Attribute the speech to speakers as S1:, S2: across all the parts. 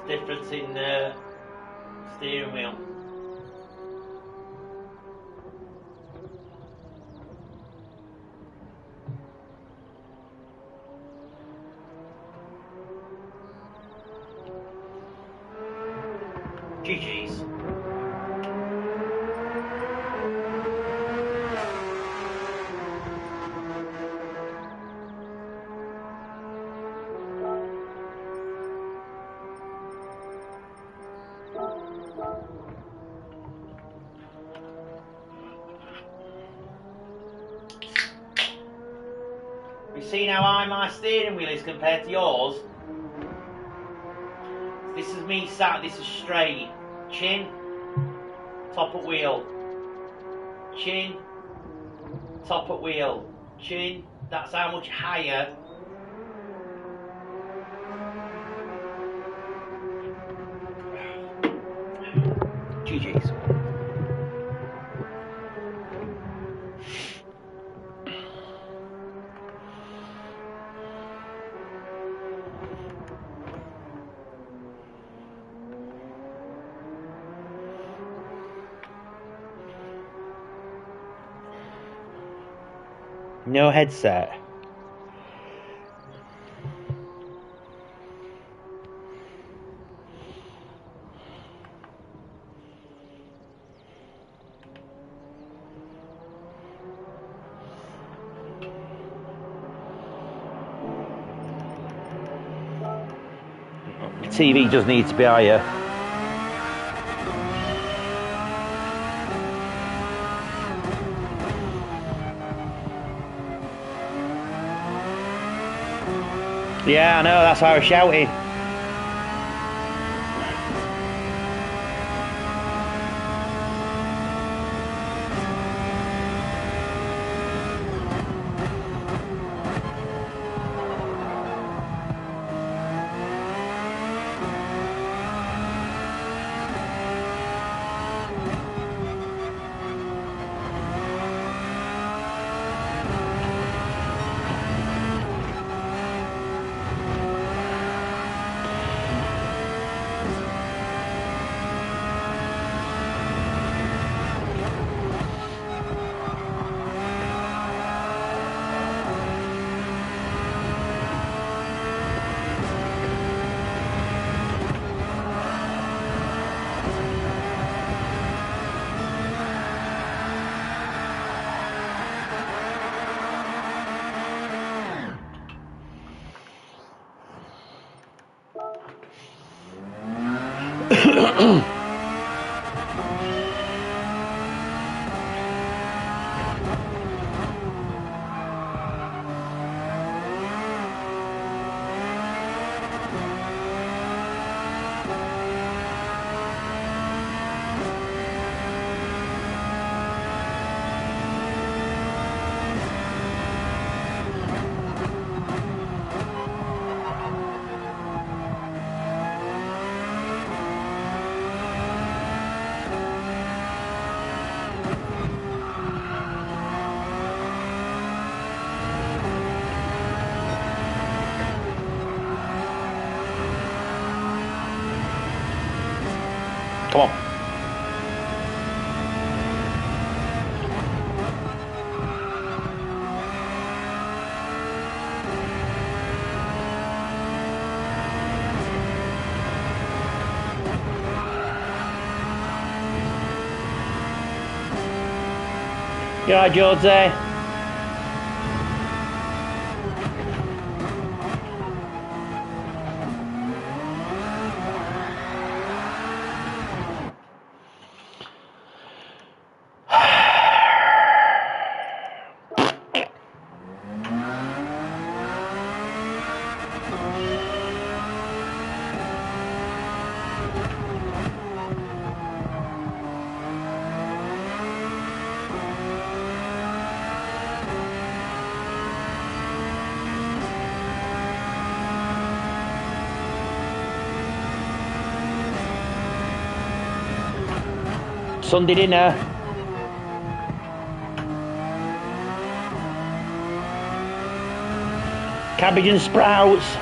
S1: Difference in steering wheel. GG's. We've seen how high my steering wheel is compared to yours. This is me sat, this is straight. Chin, top at wheel. Chin, top at wheel. Chin, that's how much higher. GG's. No headset. The TV does need to be higher. Yeah, I know, that's why I was shouting. Come on. You alright, Georgie? Sunday dinner. Cabbage and sprouts.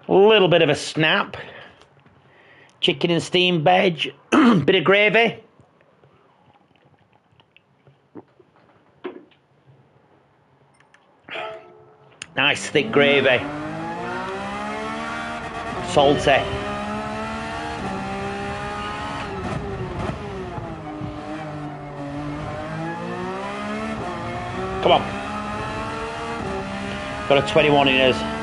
S1: A little bit of a snap. Chicken and steamed veg. Bit of gravy. Nice thick gravy. Salty. Come on. Got a 21 in us.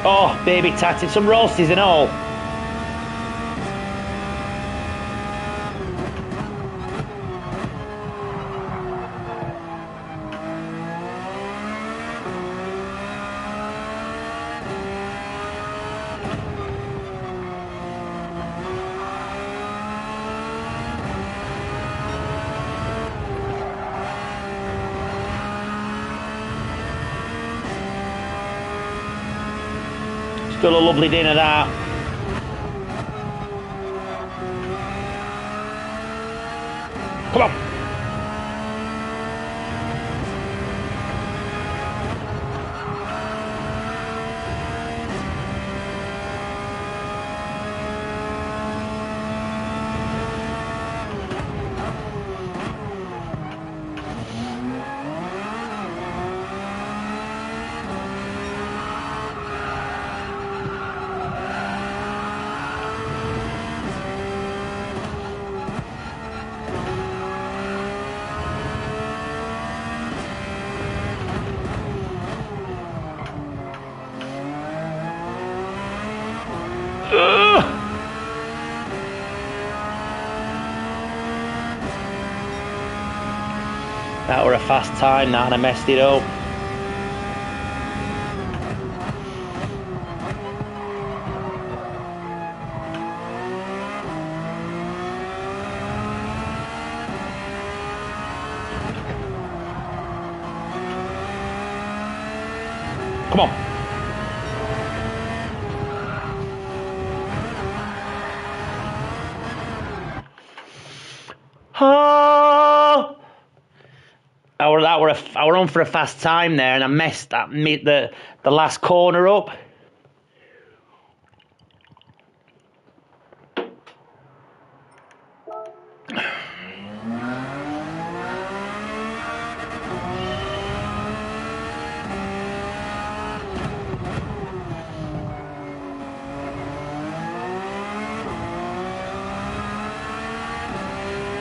S1: Oh, baby tatty, some roasties and all. Still a lovely dinner that. Come on. That were a fast time, that, and I messed it up. Come on. Oh! I were on for a fast time there, and I messed that the last corner up.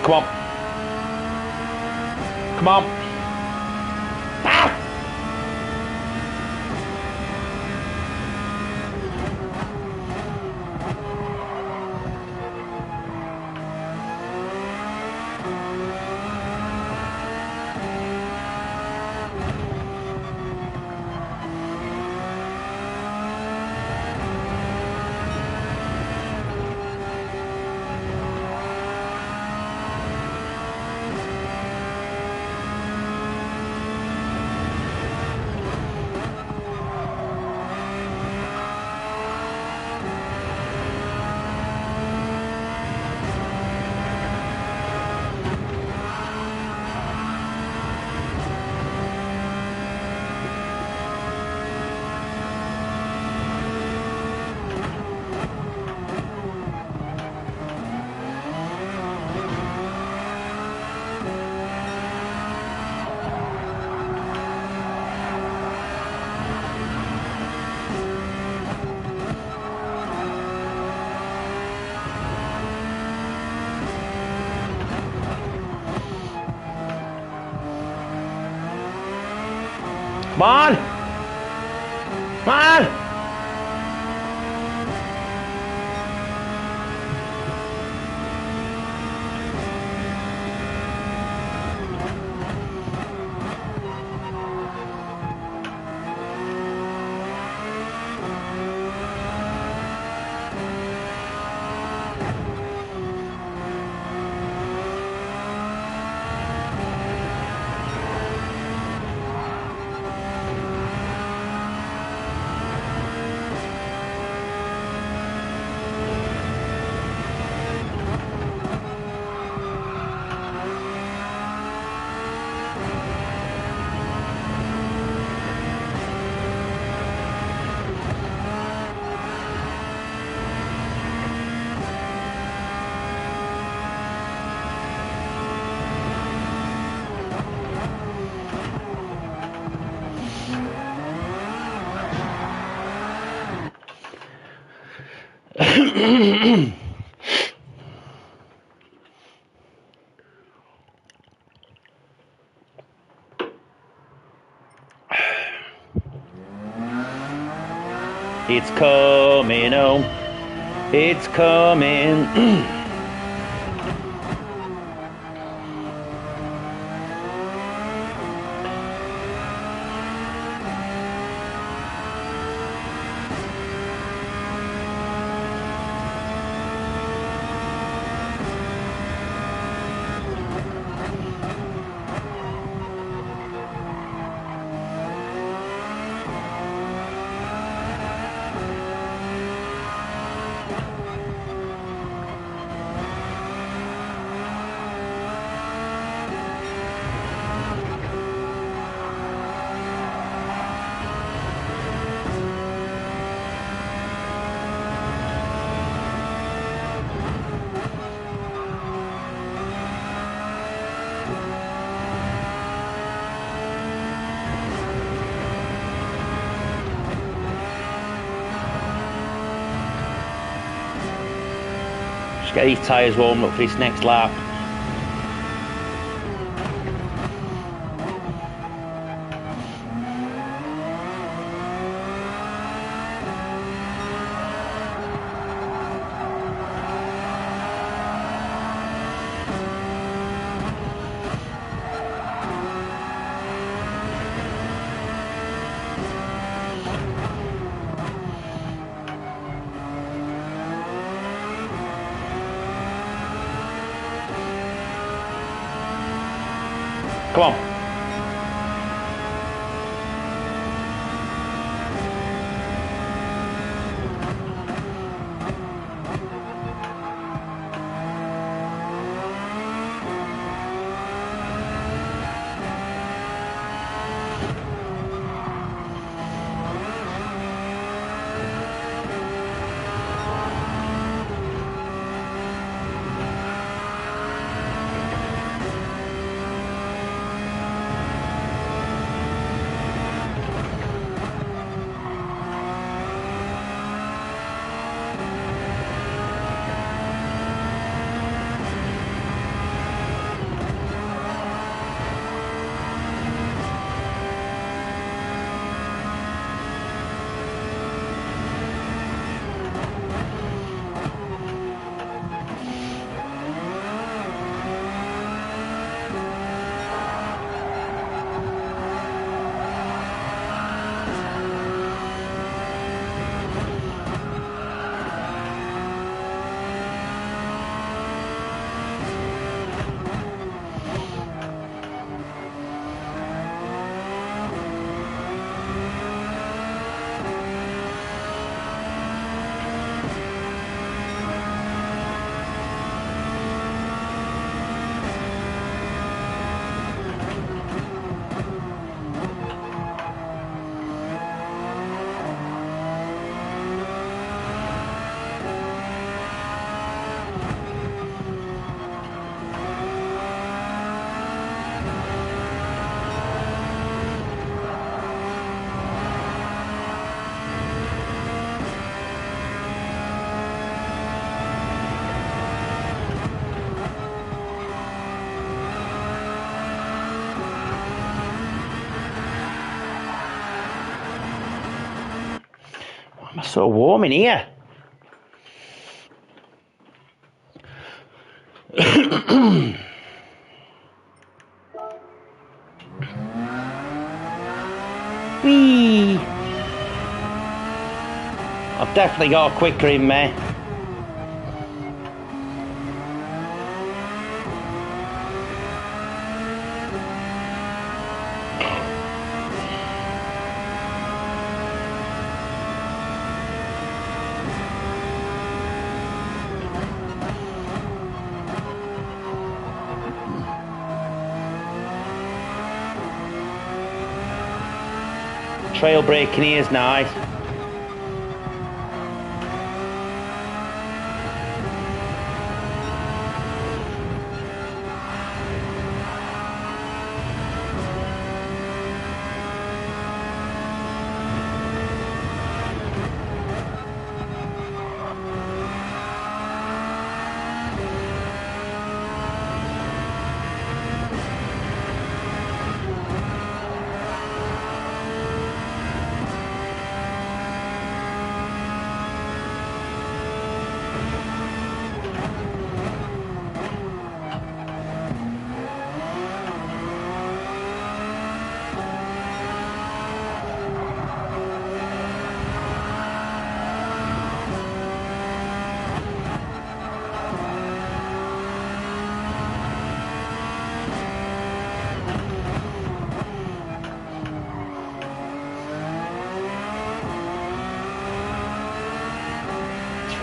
S1: Come on. Come on. Ah! Come on! Come on! It's coming home. It's coming. Get these tyres warmed up for this next lap. Come on. It's so warm in here. Whee! I've definitely got quicker in me. Trail braking here is nice.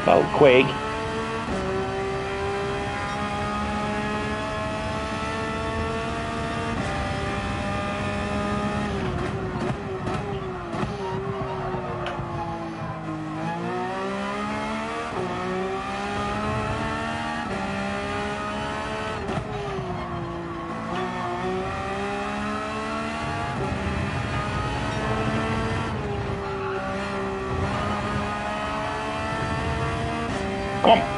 S1: About Quig. Come on.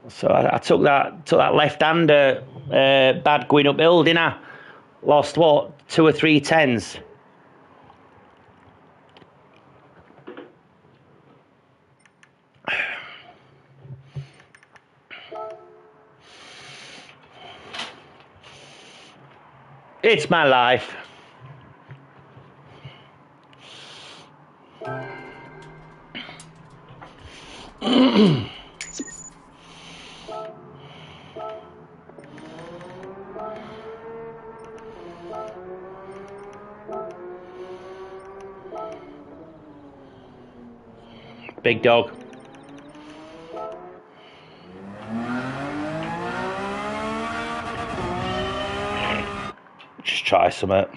S1: So I took that left-hander bad going uphill, didn't I? Lost what, 2 or 3 tens. It's my life. Big dog. Just try something.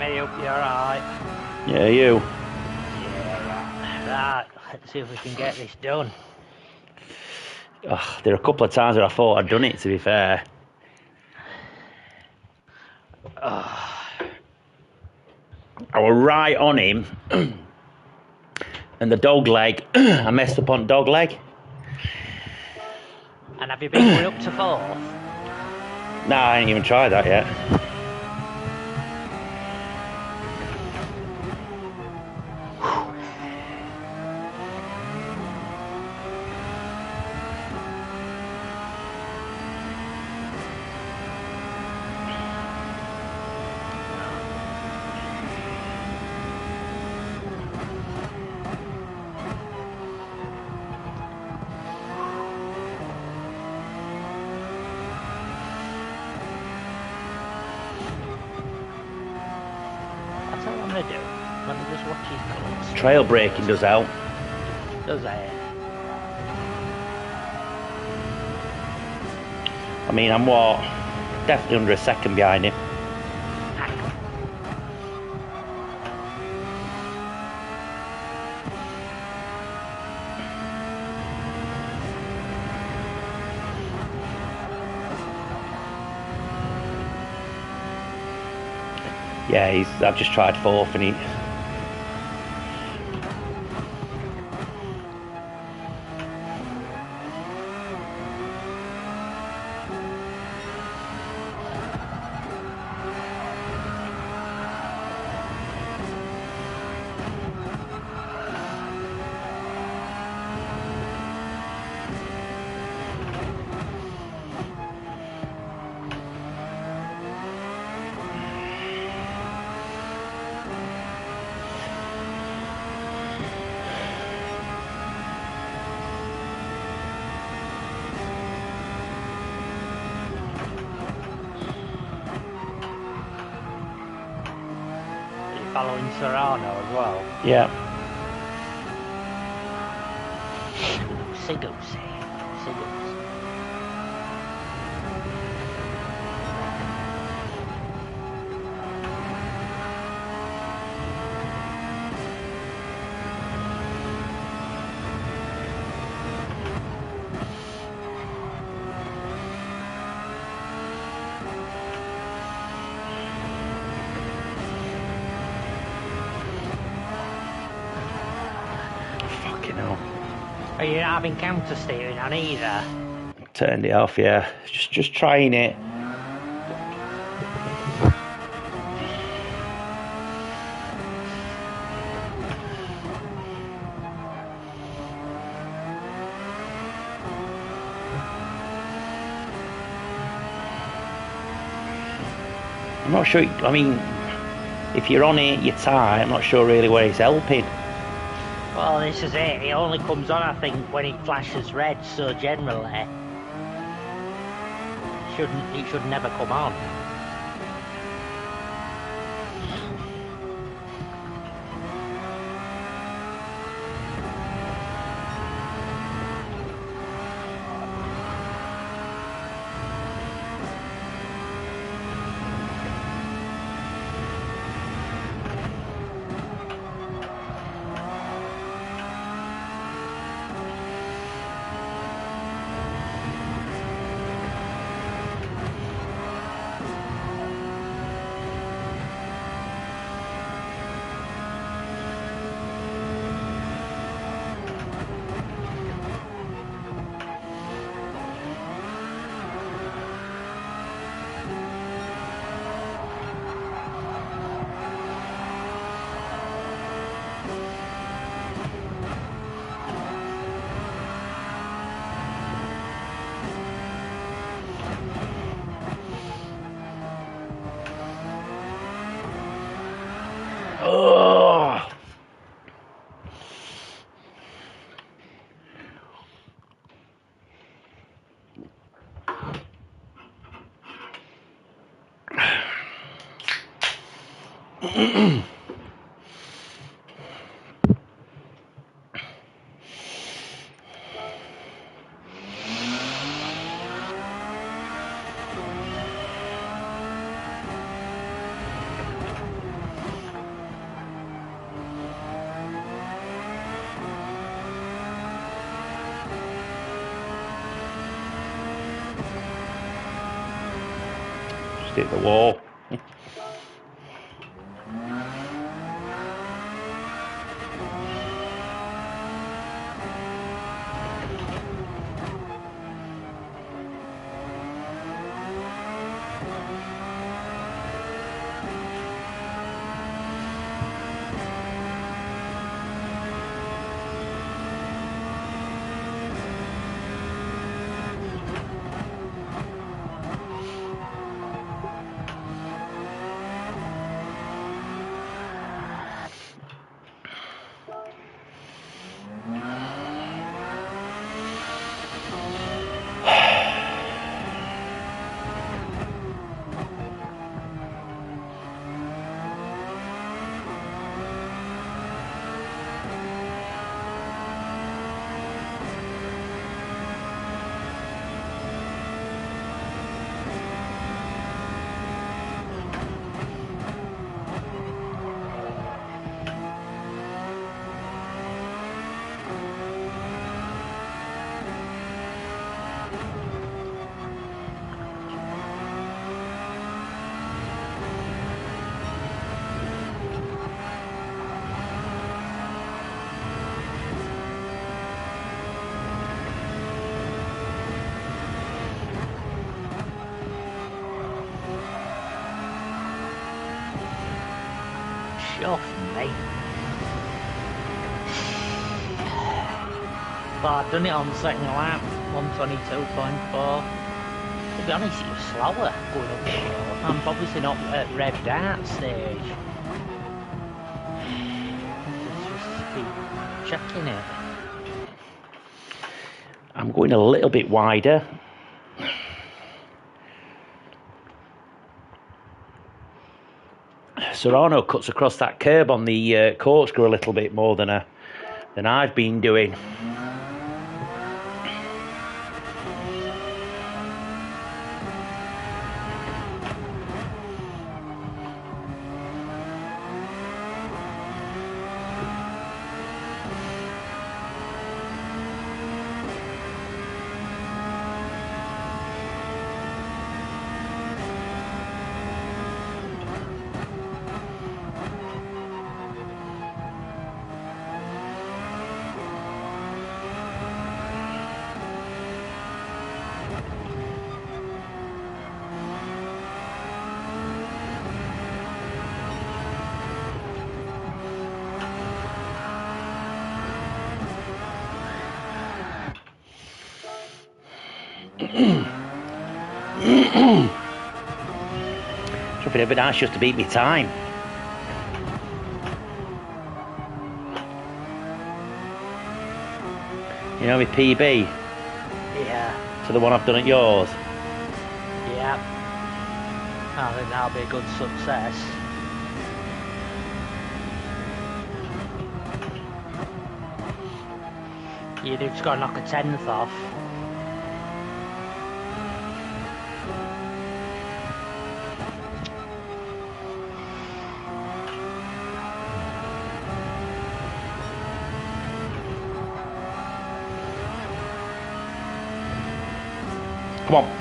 S2: I hope you're alright.
S1: Yeah, you.
S2: Yeah, right, let's see if we can get this done.
S1: There are a couple of times where I thought I'd done it, to be fair. I was right on him, and the dog leg, I messed up on dog leg.
S2: And have you been going up to 4th?
S1: No, I ain't even tried that yet.
S2: what
S1: Trail braking does help.
S2: does it?
S1: I mean, I'm what? Definitely under a second behind him. Yeah, I've just tried fourth and he...
S2: Following Serrano as well.
S1: Yeah.
S2: Sigurds.
S1: Fucking hell.
S2: Are you not having counter steering on either?
S1: Turned it off, yeah. Just trying it. I'm not sure, I mean, if you're on it, you're tight. I'm not sure really where it's helping.
S2: Well, this is it. It only comes on, I think, when it flashes red, so generally it should never come on. Oh. Just hit the wall. chuffed, mate. But I've done it on the second lap, 122.4. To be honest, it was slower going up the road. I'm obviously not at revved out stage. Just keep checking it.
S1: I'm going a little bit wider. Serrano cuts across that curb on the corkscrew a little bit more than I've been doing. Something a bit nice just to beat me time. You know my PB?
S2: Yeah.
S1: To the one I've done at yours?
S2: Yeah. I think that'll be a good success. You just got to knock a 10th off.
S1: Come on.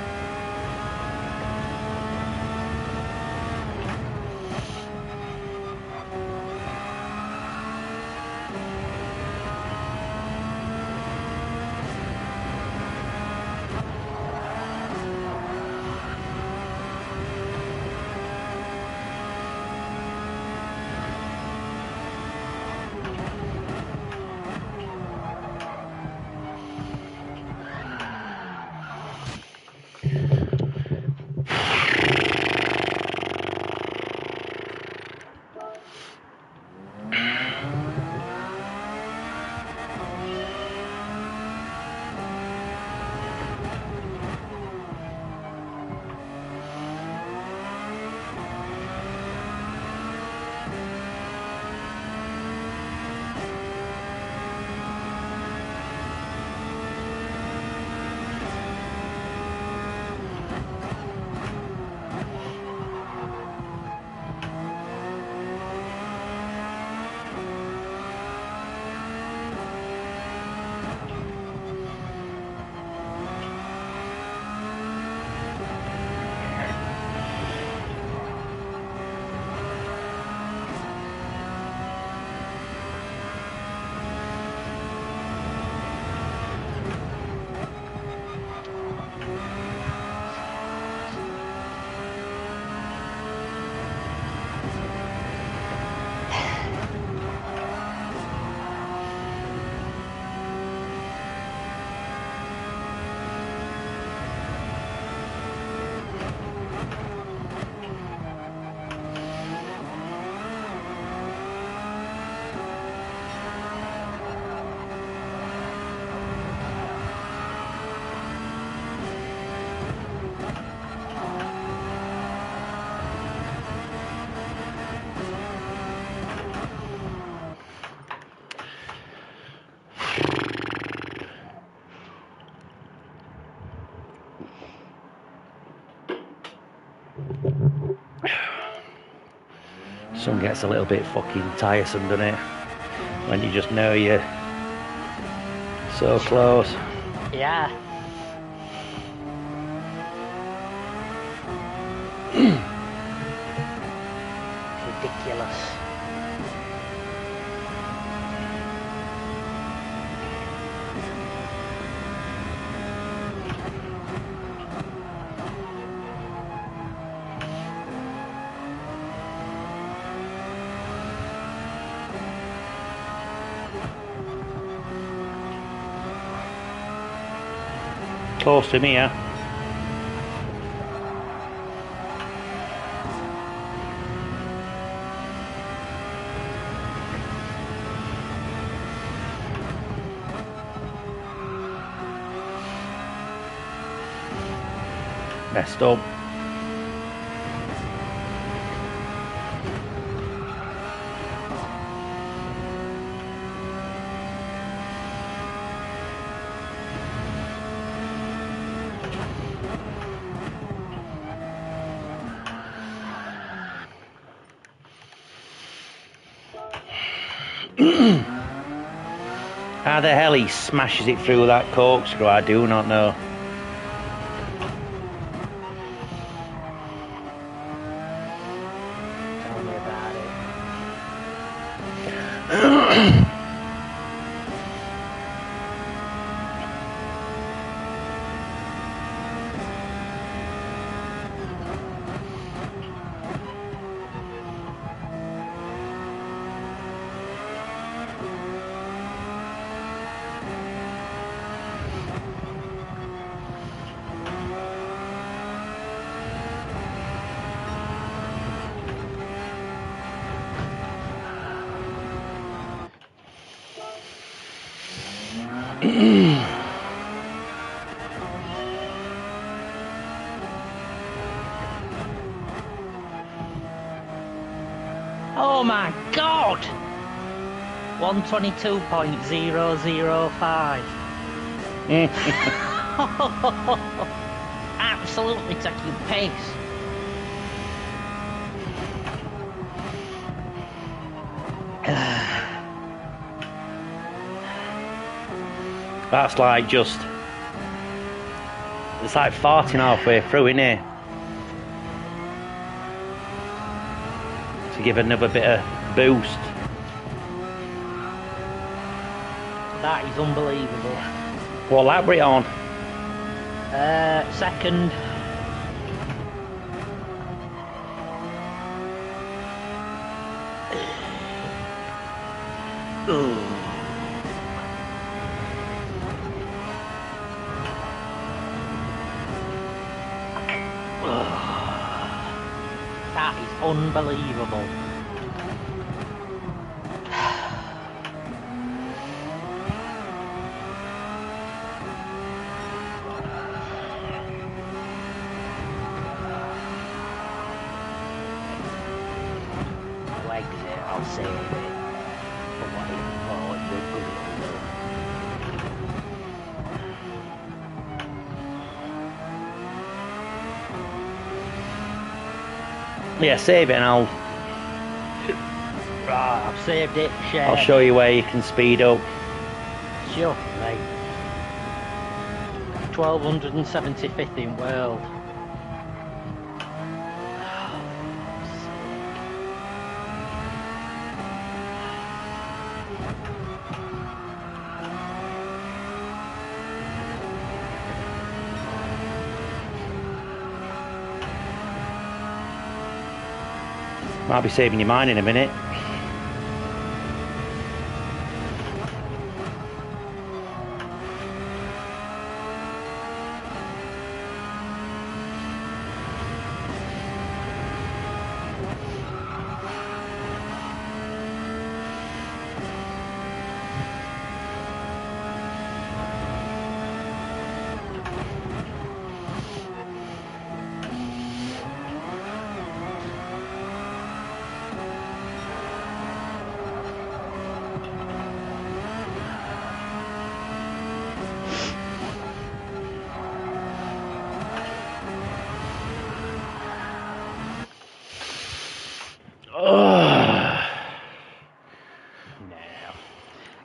S1: Sun gets a little bit fucking tiresome, doesn't it? When you just know you're so close.
S2: Yeah. Ridiculous.
S3: Close to me, yeah. Messed up. How the hell he smashes it through that corkscrew, I do not know.
S2: Tell me about it. Oh my god! 122.005. Absolutely taking pace.
S3: That's like just... It's like farting halfway through, isn't it? To give another bit of boost.
S2: That is unbelievable.
S3: What lap were it on?
S2: Second. That is unbelievable. Exit, I'll save it. For what you're good at.
S3: Yeah, save it and I'll
S2: Right, I've saved it, shared.
S3: I'll show you where you can speed up.
S2: Sure, mate. 1275th in world.
S3: Might be saving your mind in a minute.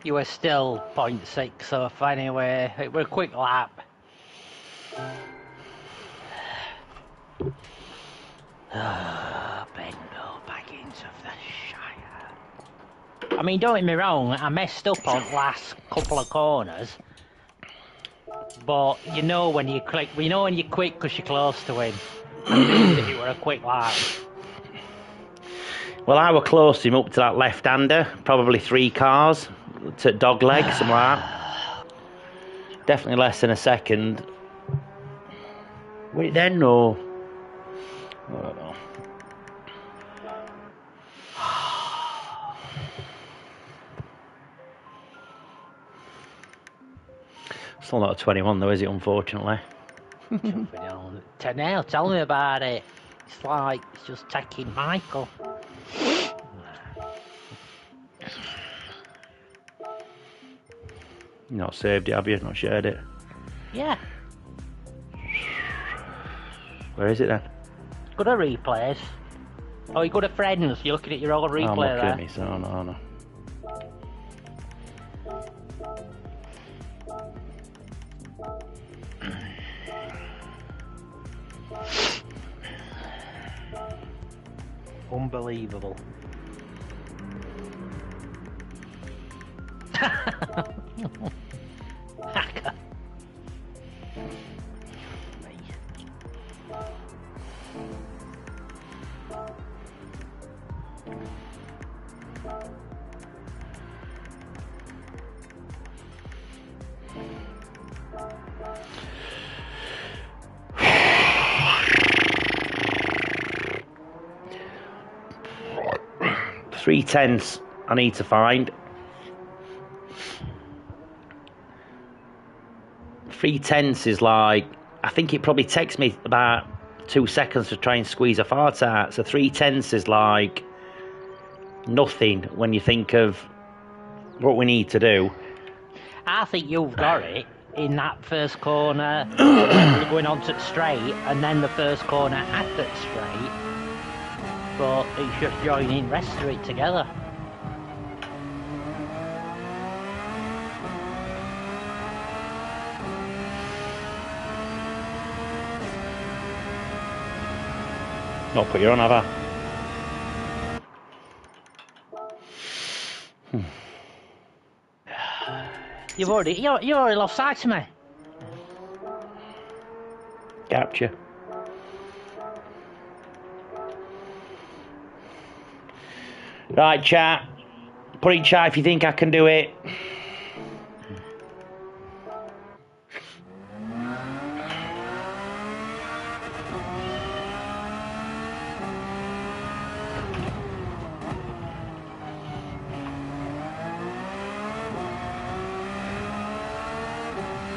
S2: You were still 0.6 off anyway. It was a quick lap. Benno Baggins of the Shire. I mean, don't get me wrong, I messed up on last couple of corners. But you know when you click, you know when you quit because you're close to him. I knew that it were a quick lap.
S3: Well, I were close to him up to that left-hander, probably 3 cars to dog leg, something like that. Definitely less than a second. Wait then, or I don't know. Still not a 21 though, is it? Unfortunately.
S2: Now, tell me about it. It's like it's just taking Michael.
S3: You've not saved it, have you? Not shared it.
S2: Yeah.
S3: Where is it then?
S2: Go to replays. Oh, you go to friends. You're looking at your old replay
S3: I'm looking
S2: there.
S3: at me, so no.
S2: Unbelievable. Hacker.
S3: Three tenths I need to find. 3 tenths is like, I think it probably takes me about 2 seconds to try and squeeze a fart out. So 3 tenths is like nothing when you think of what we need to do.
S2: I think you've got it in that first corner, going on to the straight, and then the first corner at the straight. But it's just joining the rest of it together.
S3: Not put you on, have I?
S2: You already lost sight of me.
S3: Capture. Right, chat. Put in chat if you think I can do it.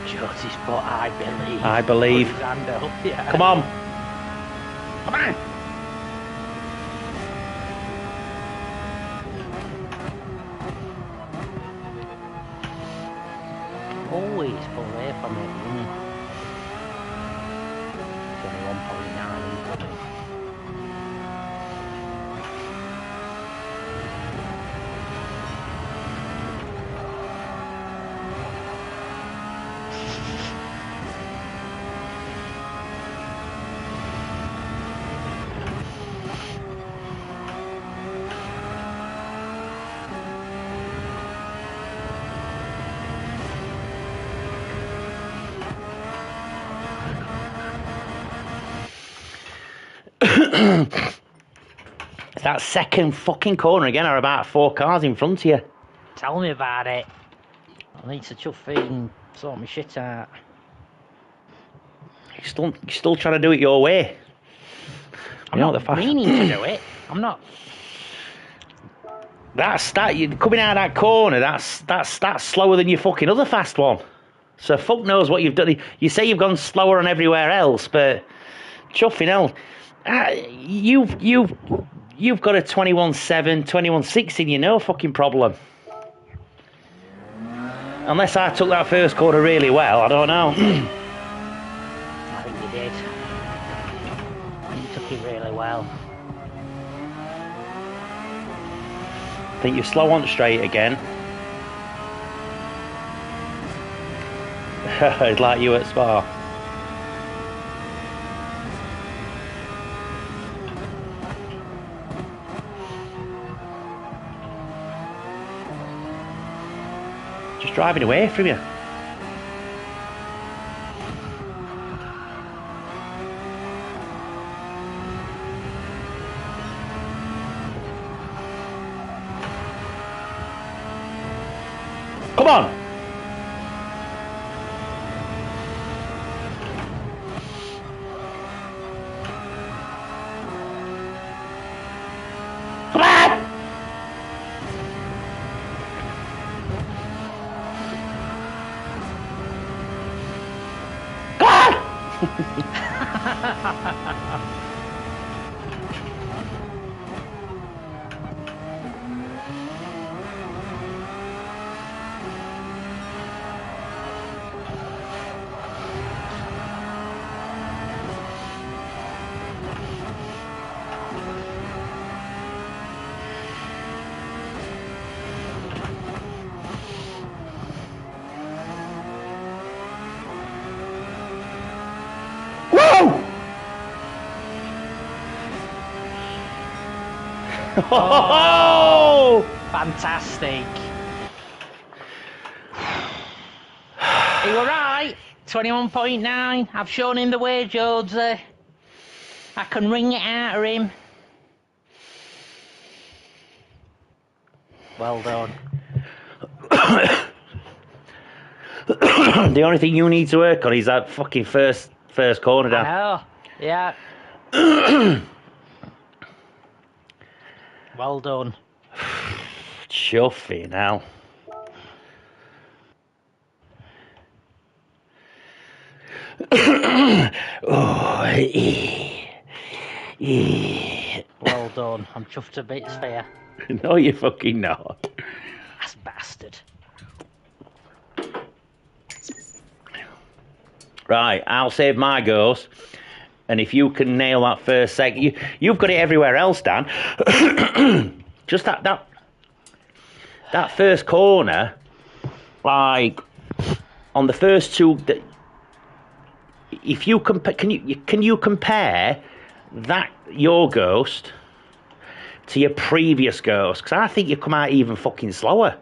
S2: Josie's but I believe.
S3: I believe.
S2: Put his hand up, yeah.
S3: Come on. Come on.
S2: Always pull away from it, isn't it? 21.9, isn't it?
S3: That second fucking corner again are about 4 cars in front of you.
S2: Tell me about it. I need to chuff feet and sort my shit out.
S3: You're still trying to do it your way.
S2: I'm not meaning to do it. I'm not.
S3: You're coming out of that corner. That's slower than your fucking other fast one. So fuck knows what you've done. You say you've gone slower on everywhere else, but chuffing hell, you've got a 21.7, 21.6 in no fucking problem. Unless I took that first corner really well, I don't know.
S2: I think you did. You took it really well.
S3: I think you're slow on straight again. It's like you at Spa. Just driving away from you. Come on! Whoa! Oh!
S2: Fantastic. You were right. 21.9. I've shown him the way, Jonesy. I can wring it out of him. Well done.
S3: The only thing you need to work on is that fucking first corner down.
S2: I know. Yeah. Well done.
S3: Chuffy now. Oh,
S2: Well done. I'm chuffed to bits for you.
S3: no, you fucking not.
S2: That's bastard.
S3: Right, I'll save my goes. And if you can nail that first second, you've got it everywhere else, Dan. Just that first corner, like on the first two. If you compare, can you compare that your ghost to your previous ghost? Because I think you come out even fucking slower.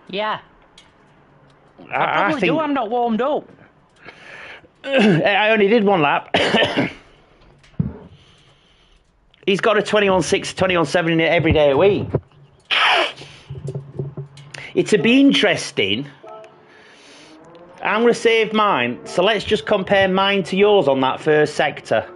S2: Yeah. I probably do. I'm not warmed up.
S3: I only did one lap. He's got a 21.6, 21.7 in it every day a week. It'd be interesting. I'm going to save mine, so let's just compare mine to yours on that first sector.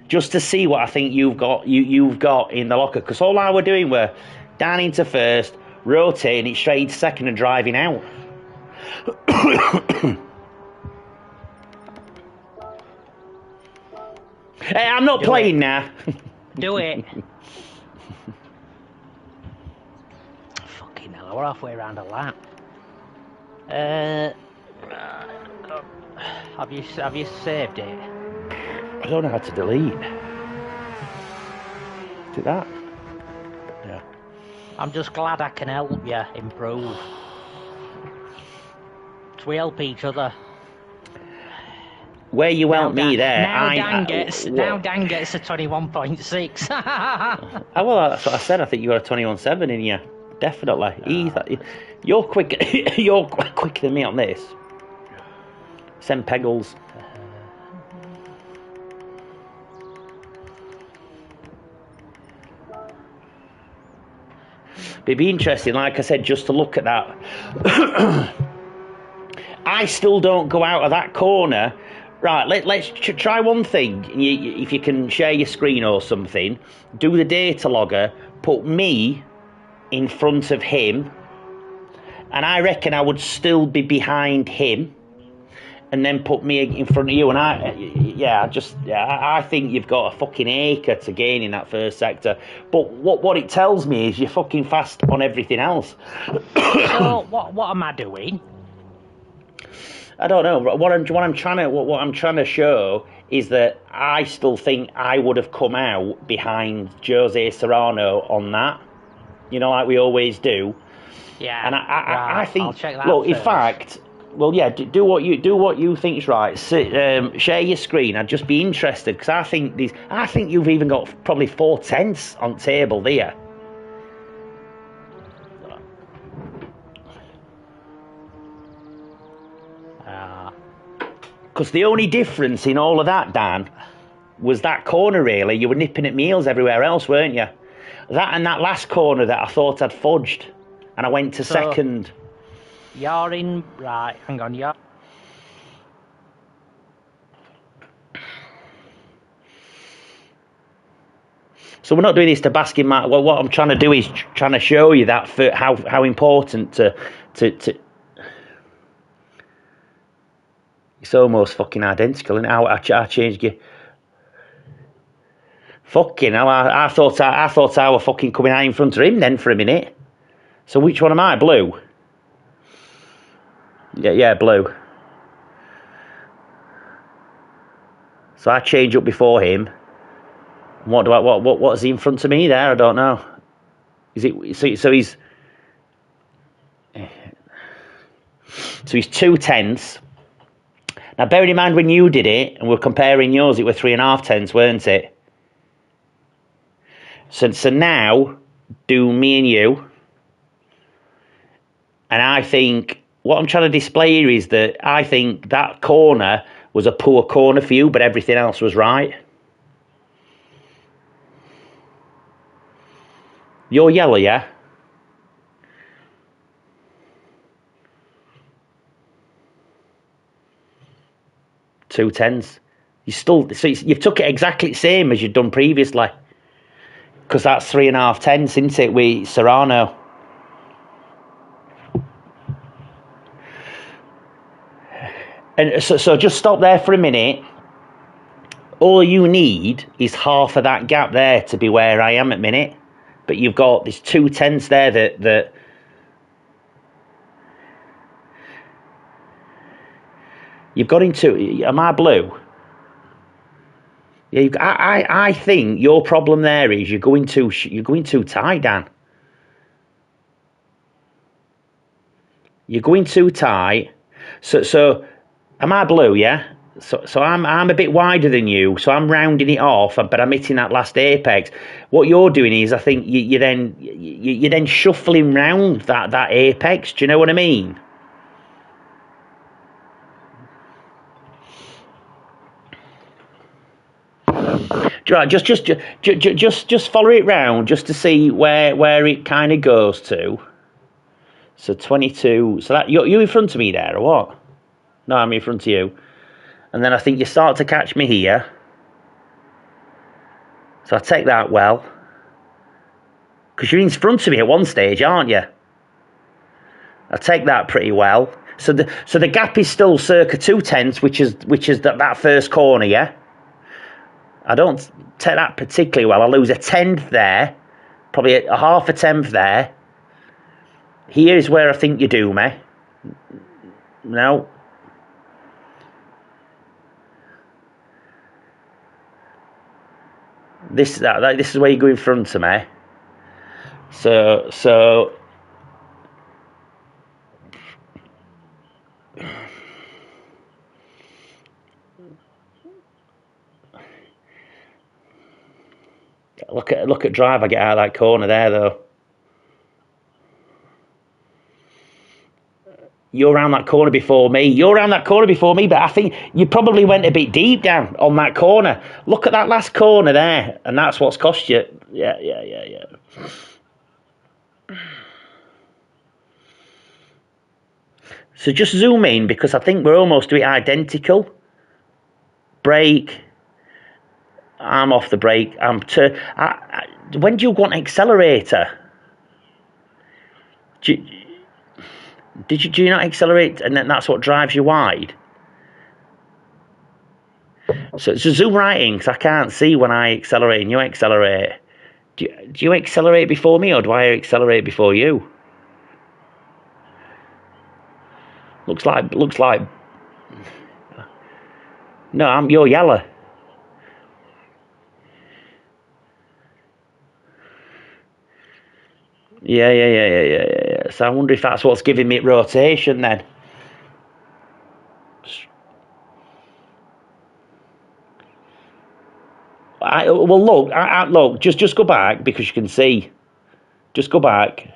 S3: Just to see what I think you've got in the locker. Because all I were doing were down into first, rotating it straight into second and driving out. Hey, I'm not playing now.
S2: Do it. Fucking hell, we're halfway around a lap. Have you saved it?
S3: I don't know how to delete. Do that. Yeah.
S2: I'm just glad I can help you improve. We help each other.
S3: Where you help me there,
S2: now Dan gets a 21.6.
S3: Well, that's what I said. I think you got a 21.7 in you. Definitely. You're quick. You're quicker than me on this. Send Peggles. It'd be interesting, like I said, just to look at that. I still don't go out of that corner. Right, let's try one thing. If you can share your screen or something, do the data logger, put me in front of him, and I reckon I would still be behind him, and then put me in front of you. And I think you've got a fucking acre to gain in that first sector. But what it tells me is you're fucking fast on everything else.
S2: So what am I doing?
S3: I don't know. What I'm trying to show is that I still think I would have come out behind Jose Serrano on that. You know, like we always do.
S2: Yeah.
S3: And I think.
S2: I'll check that
S3: look,
S2: first.
S3: in fact, well, yeah, do what you think's right. Share your screen. I'd just be interested because I think you've even got probably 4 tenths on table there. Because the only difference in all of that, Dan, was that corner, really. You were nipping at my heels everywhere else, weren't you? That and that last corner that I thought I'd fudged. And I went to second.
S2: You're in... Right, hang on, you're...
S3: So we're not doing this to bask in my... Well, what I'm trying to do is trying to show you that for how important to It's almost fucking identical, and I changed gear. Fucking hell, I thought I were fucking coming out in front of him then for a minute. So which one am I? Blue? Yeah, blue. So I change up before him. What's he in front of me there? I don't know. Is it so he's 2/10. Now bearing in mind when you did it and we're comparing yours, it were 3.5/10, weren't it? So now do me and you. And I think what I'm trying to display here is that I think that corner was a poor corner for you, but everything else was right. You're yellow, yeah? Two tens. You've took it exactly the same as you'd done previously. Because that's 3.5/10, isn't it, with Serrano? And so just stop there for a minute. All you need is half of that gap there to be where I am at minute. But you've got these 2/10 there that you've got into. Am I blue? Yeah, I think your problem there is you're going too tight, Dan. You're going too tight. So am I blue? Yeah. So I'm a bit wider than you. So I'm rounding it off, but I'm hitting that last apex. What you're doing is, I think you're then shuffling round that apex. Do you know what I mean? Right, just follow it round just to see where it kind of goes to. So 22. So that you in front of me there or what? No, I'm in front of you. And then I think you start to catch me here. So I take that well. Because you're in front of me at one stage, aren't you? I take that pretty well. So the gap is still circa 2/10, which is that first corner, yeah? I don't take that particularly well. I lose a tenth there, probably a half a tenth there. Here is where I think you do me. No. This is where you go in front of me. So look at drive I get out of that corner there though. You're around that corner before me. But I think you probably went a bit deep down on that corner. Look at that last corner there, and that's what's cost you. Yeah. So just zoom in because I think we're almost doing identical. Brake. I'm off the brake. When do you want accelerator? Do you not accelerate, and then that's what drives you wide? So zoom right in because I can't see when I accelerate and you accelerate. Do you accelerate before me or do I accelerate before you? Looks like. No, you're yellow. Yeah. So I wonder if that's what's giving me rotation then. Look, just go back because you can see. Just go back.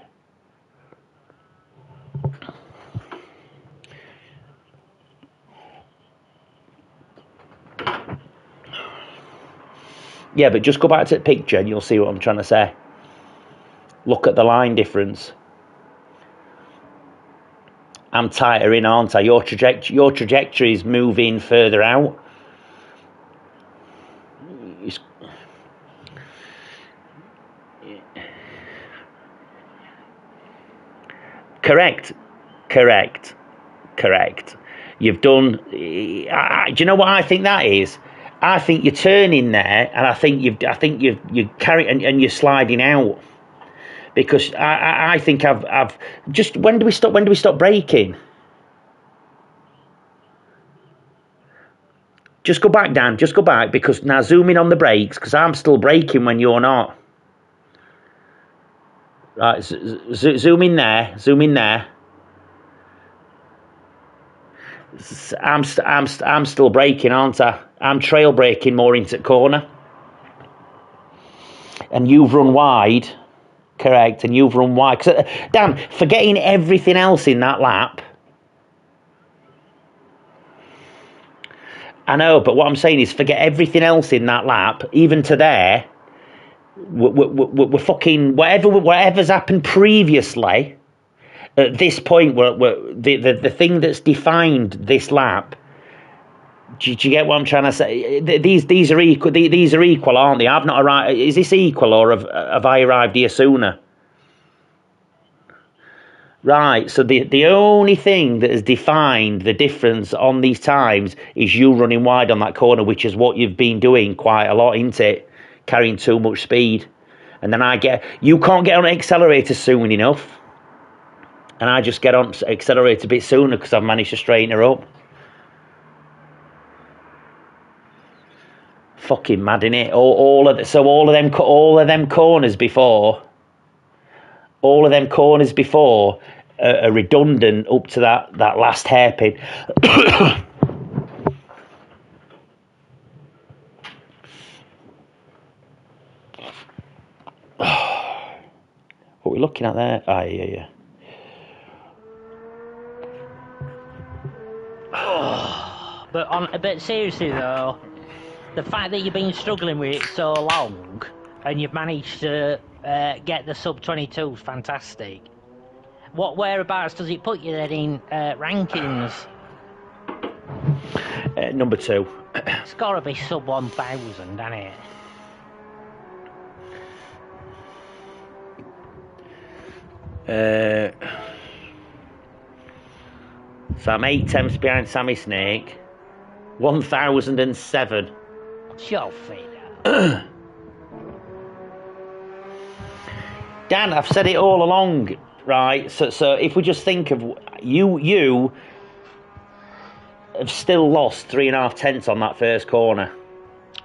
S3: Yeah, but just go back to the picture and you'll see what I'm trying to say. Look at the line difference. I'm tighter in, aren't I? Your trajectory is moving further out. Correct. You've done. Do you know what I think that is? I think you're turning there, and I think you carry and you're sliding out because I think I've just when do we stop braking? Just go back, Dan. Just go back because now zoom in on the brakes because I'm still braking when you're not. Right, zoom in there. Zoom in there. I'm still braking, aren't I? I'm trail braking more into the corner. And you've run wide, correct? And you've run wide. Dan, forgetting everything else in that lap. I know, but what I'm saying is forget everything else in that lap, even to there. We're fucking whatever's happened previously. At this point, the thing that's defined this lap. Do you get what I'm trying to say? These are equal. These are equal, aren't they? I've not arrived. Is this equal, or have I arrived here sooner? Right. So the only thing that has defined the difference on these times is you running wide on that corner, which is what you've been doing quite a lot, isn't it? Carrying too much speed, and then you can't get on an accelerator soon enough. And I just get on accelerator a bit sooner because I've managed to straighten her up. Fucking mad, innit? All of them corners before are redundant up to that last hairpin. What are we looking at there? Ah, yeah.
S2: But seriously though, the fact that you've been struggling with it so long and you've managed to get the sub 22 is fantastic. Whereabouts does it put you then in rankings?
S3: Number 2.
S2: It's got to be sub 1,000, hasn't it?
S3: So I'm 8 temps behind Sammy Snake. 1,007.
S2: Your figure.
S3: Dan, I've said it all along, right? So if we just think of you have still lost 3.5 tenths on that first corner.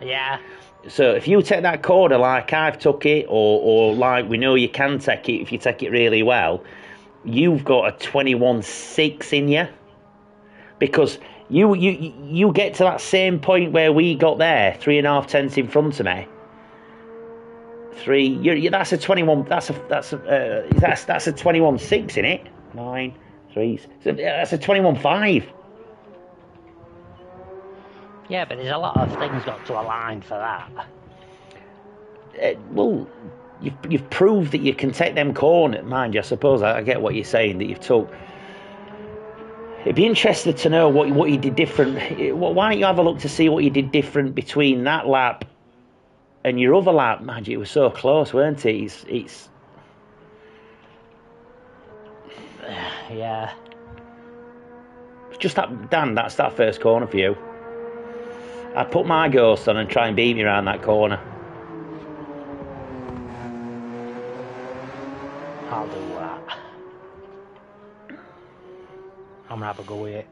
S2: Yeah.
S3: So if you take that corner like I've took it, or like we know you can take it if you take it really well, you've got a 21.6 in you. Because you get to that same point where we got there, 3.5 tenths in front of me. That's a 21. That's a 21.6, isn't it? 9 3. So that's a 21.5.
S2: Yeah, but there's a lot of things got to align for that.
S3: Well, you've proved that you can take them corners. Mind you, I suppose I get what you're saying, that you've took. It'd be interesting to know what you did different. Why don't you have a look to see what you did different between that lap and your other lap? Mind you, it was so close, weren't it? It's
S2: yeah.
S3: Just that, Dan, that's that first corner for you. I'd put my ghost on and try and beat me around that corner.
S2: I'll do that. I'm gonna have a go with it.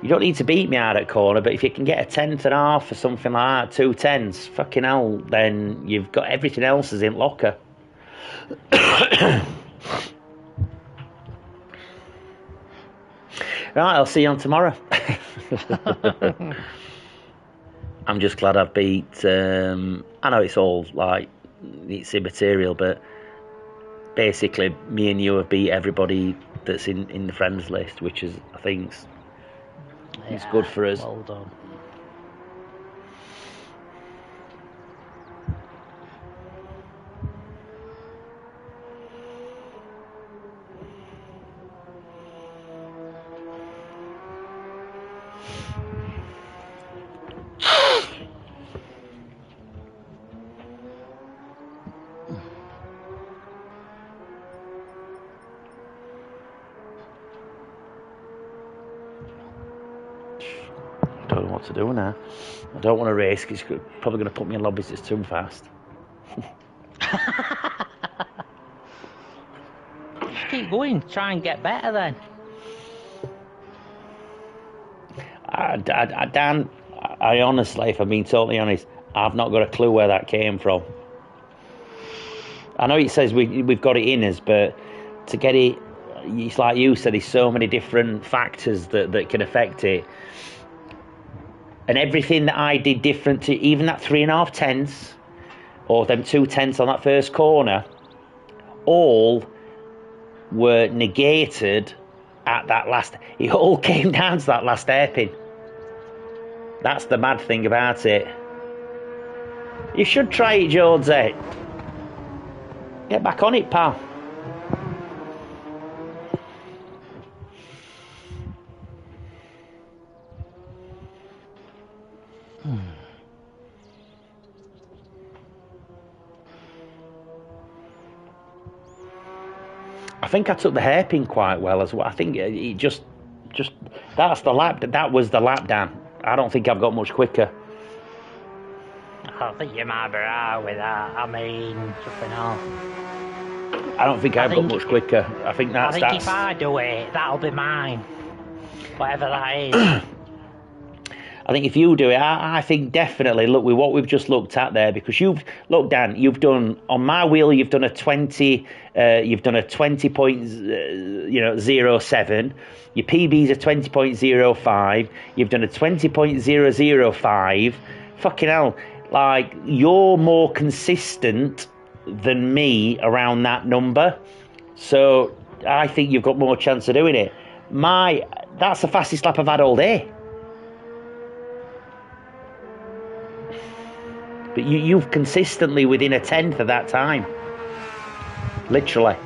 S3: You don't need to beat me out at corner, but if you can get a 10.5 or something like that, 2 10s, fucking hell, then you've got everything else is in locker. Right, I'll see you on tomorrow. I'm just glad I've beat. I know it's all like it's immaterial, but basically, me and you have beat everybody that's in the friends list, which is, I think, it's good for us.
S2: Well done.
S3: to do now. I don't want to race because it's probably going to put me in lobbies that's too fast.
S2: Just keep going. Try and get better then.
S3: Dan, I honestly, if I'm being totally honest, I've not got a clue where that came from. I know it says we've got it in us, but to get it, it's like you said, there's so many different factors that can affect it. And everything that I did different to even that 3.5 tenths or them 2 tenths on that first corner, all were negated at that last. It all came down to that last hairpin. That's the mad thing about it. You should try it, Jonesy. Get back on it, pal. I think I took the hairpin quite well as well. I think it just that's the lap. That was the lap, Dan. I don't think I've got much quicker.
S2: I think you might be right with that. I mean, something else.
S3: I don't think I've got much quicker. I think that's.
S2: If I do it, that'll be mine. Whatever that is.
S3: I think if you do it, I think definitely look with what we've just looked at there, because Dan, you've done on my wheel, you've done a 20, you've done a 20.07. Your PB's a 20.05. You've done a 20.005. Fucking hell, like you're more consistent than me around that number, so I think you've got more chance of doing it. That's the fastest lap I've had all day. But you've consistently within a tenth of that time. Literally.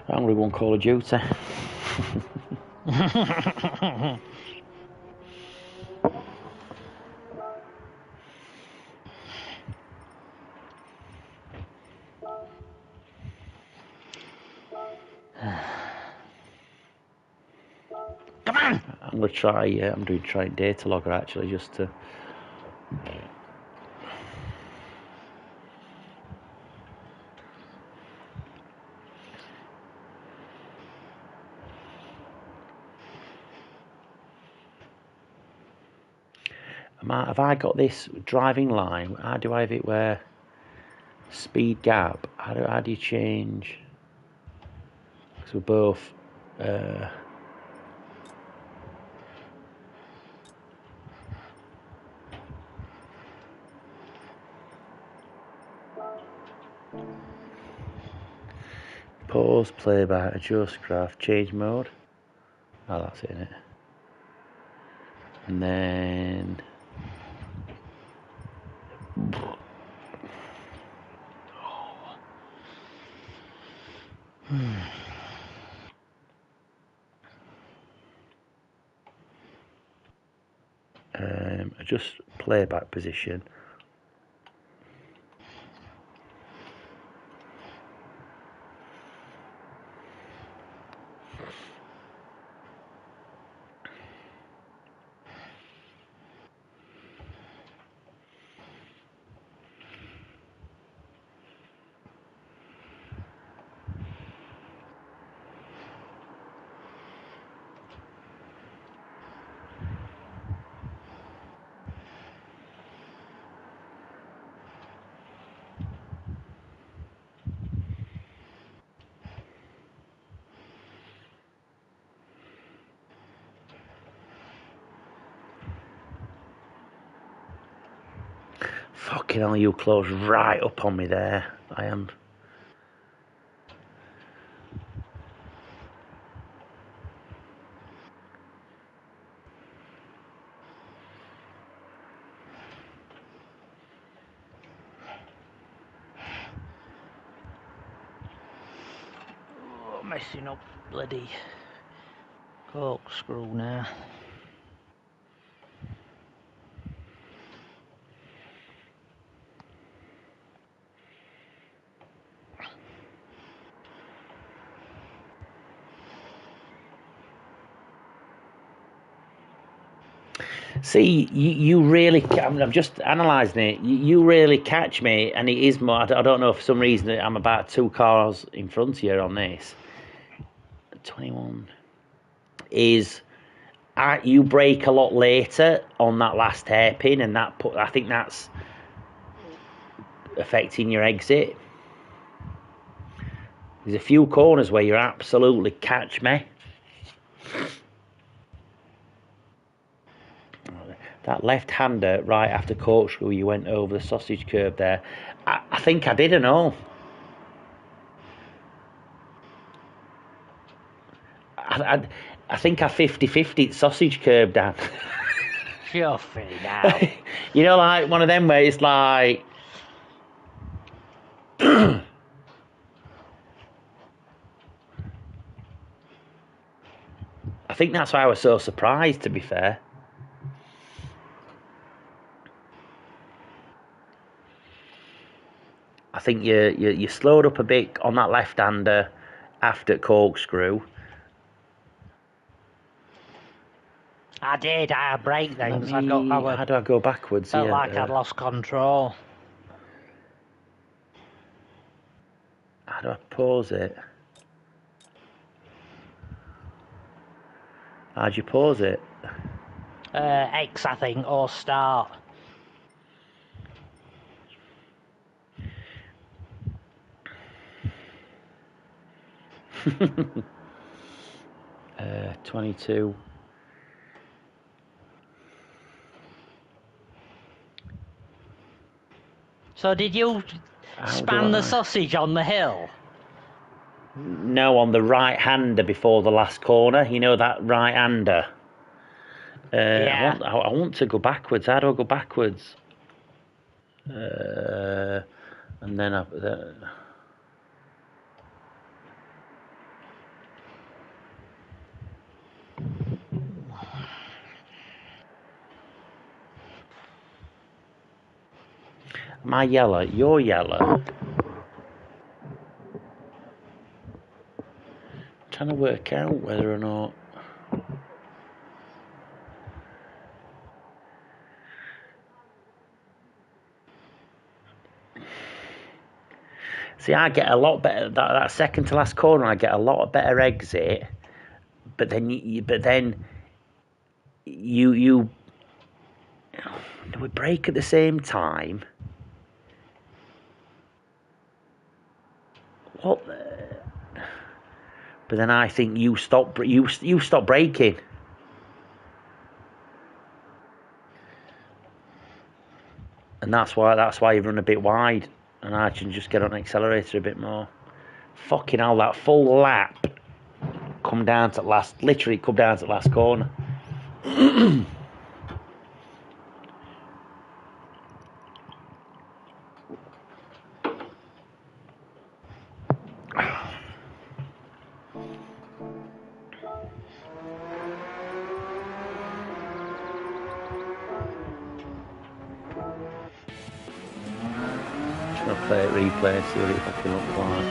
S3: I'm going to go on Call of Duty.
S2: Come on!
S3: I'm going to try, I'm doing trying data logger actually, just to... Have I got this driving line? How do I have it where speed gap? How do you change? Because we're both... Pause, playback, adjust graph, change mode. Oh, that's it, isn't it? And then... adjust playback position. Fucking hell, you closed right up on me there. I am...
S2: Oh, messing up bloody corkscrew now.
S3: See, you really. I'm just analysing it. You really catch me, and it is more. I don't know for some reason that I'm about 2 cars in front of you on this. 21 is. You brake a lot later on that last hairpin, and I think that's affecting your exit. There's a few corners where you absolutely catch me. That left-hander right after corkscrew, you went over the sausage curb there. I think I didn't know. I think I 50-50 sausage curb down.
S2: Shuffy now.
S3: You know, like one of them where it's like. I think that's why I was so surprised, to be fair. I think you slowed up a bit on that left-hander after corkscrew.
S2: I did. I had brake things.
S3: How do I go backwards?
S2: Felt like I'd lost control.
S3: How do I pause it? How'd you pause it?
S2: X, I think, or start.
S3: Uh, 22.
S2: So did you span the sausage on the hill?
S3: No, on the right-hander before the last corner. You know that right-hander?
S2: Yeah.
S3: I want to go backwards. How do I go backwards? And then am I yellow? You're yellow. Trying to work out whether or not. See, I get a lot better that second to last corner. I get a lot better exit, but then you do we brake at the same time? What? But then I think you stop braking. And that's why you run a bit wide, and I can just get on the accelerator a bit more. Fucking hell, that full lap literally come down to the last corner. Play it, replay, see what it fucking looks like.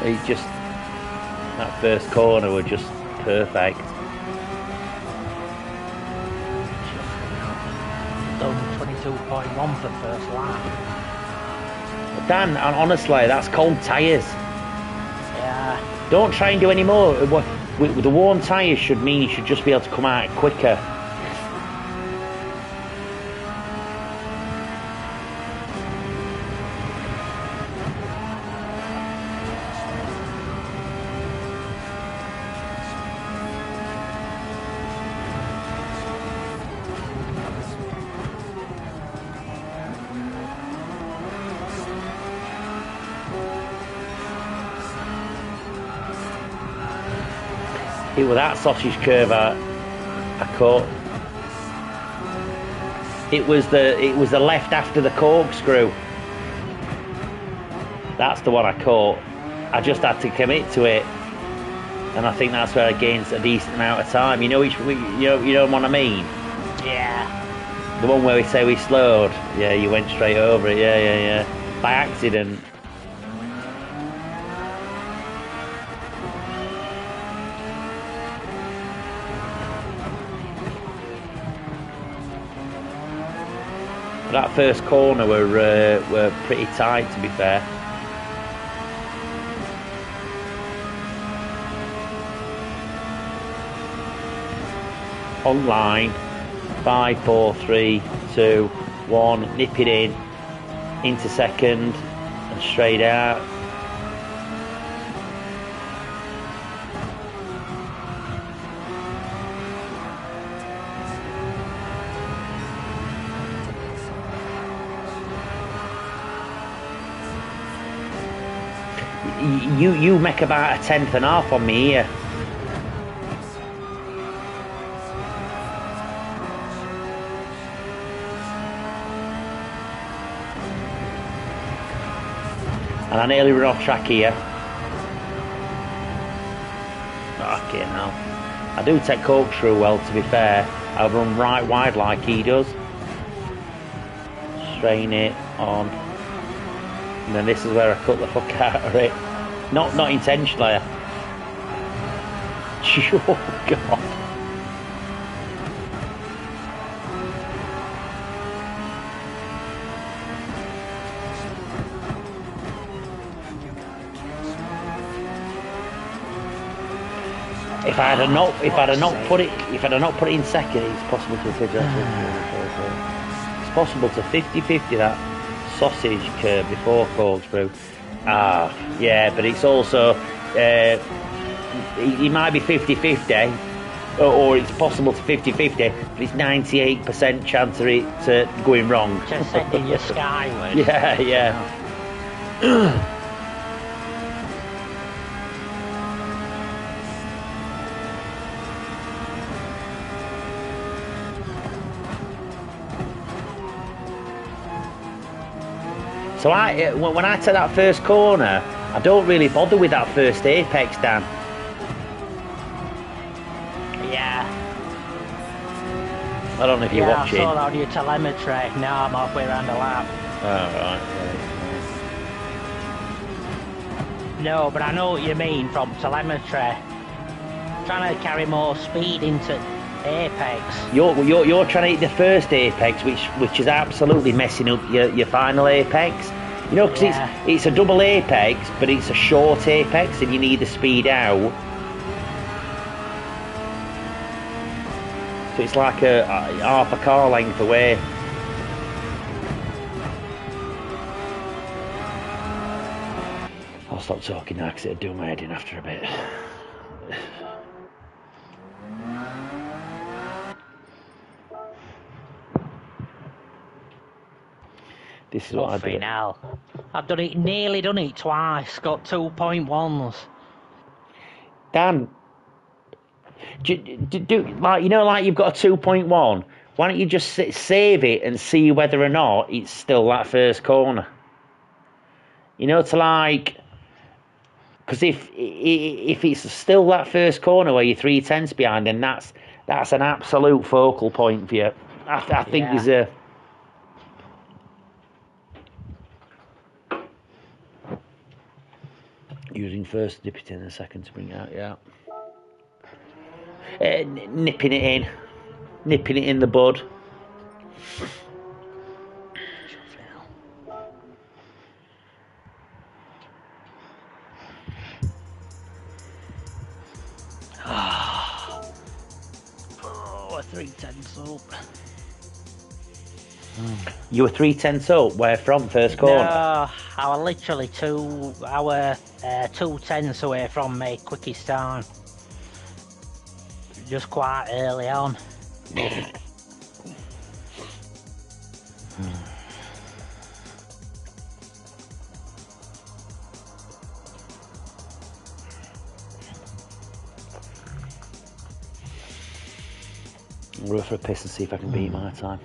S3: It just, that first corner was just perfect.
S2: Done 22.1 for first lap.
S3: Dan, and honestly, that's cold tyres.
S2: Yeah.
S3: Don't try and do any more. With the worn tyres should mean you should just be able to come out quicker. It was that sausage curve I caught. It was the left after the corkscrew. That's the one I caught. I just had to commit to it, and I think that's where I gained a decent amount of time. You know you know what I mean?
S2: Yeah.
S3: The one where we say we slowed. Yeah, you went straight over it. Yeah. By accident. That first corner were pretty tight, to be fair. Online, 5, 4, 3, 2, 1. Nip it in, into second, and straight out. You make about a 10th and a half on me here. And I nearly run off track here. Fucking hell. I do take corkscrew well, to be fair. I run right wide like he does. Strain it on. And then this is where I cut the fuck out of it. Not intentionally. Oh God. If I'd have not put it in second, it's possible to 50. It's possible to 50-50 that sausage curb before corkscrew. Yeah, but it's also it might be 50-50, or it's possible to 50-50, but it's 98% chance of it going wrong.
S2: Just sending you skyward.
S3: Yeah. So when I take that first corner, I don't really bother with that first apex, Dan.
S2: Yeah.
S3: I don't know if you're watching.
S2: I saw that on your telemetry. Now I'm halfway around the lap.
S3: Oh, right.
S2: No, but I know what you mean from telemetry. Trying to carry more speed into apex.
S3: You're trying to hit the first apex, which is absolutely messing up your final apex. You know, because it's a double apex, but it's a short apex, and you need the speed out. So it's like a half a car length away. I'll stop talking now because it'll do my head in after a bit. This is what I do.
S2: Hell. I've nearly done it twice. Got 2.1s.
S3: Dan, do like you've got a 2.1. Why don't you just save it and see whether or not it's still that first corner? You know, because if it's still that first corner where you're 3/10 behind, then that's an absolute focal point for you. I think there's a. Using first, dip it in, and second to bring it out, yeah. Nipping it in the bud.
S2: Oh, 3/10 up.
S3: You were 3/10 up. Where from? First corner.
S2: No, I was literally 2/10 away from my quickest time. Just quite early on.
S3: I'll go for a piss and see if I can beat my time.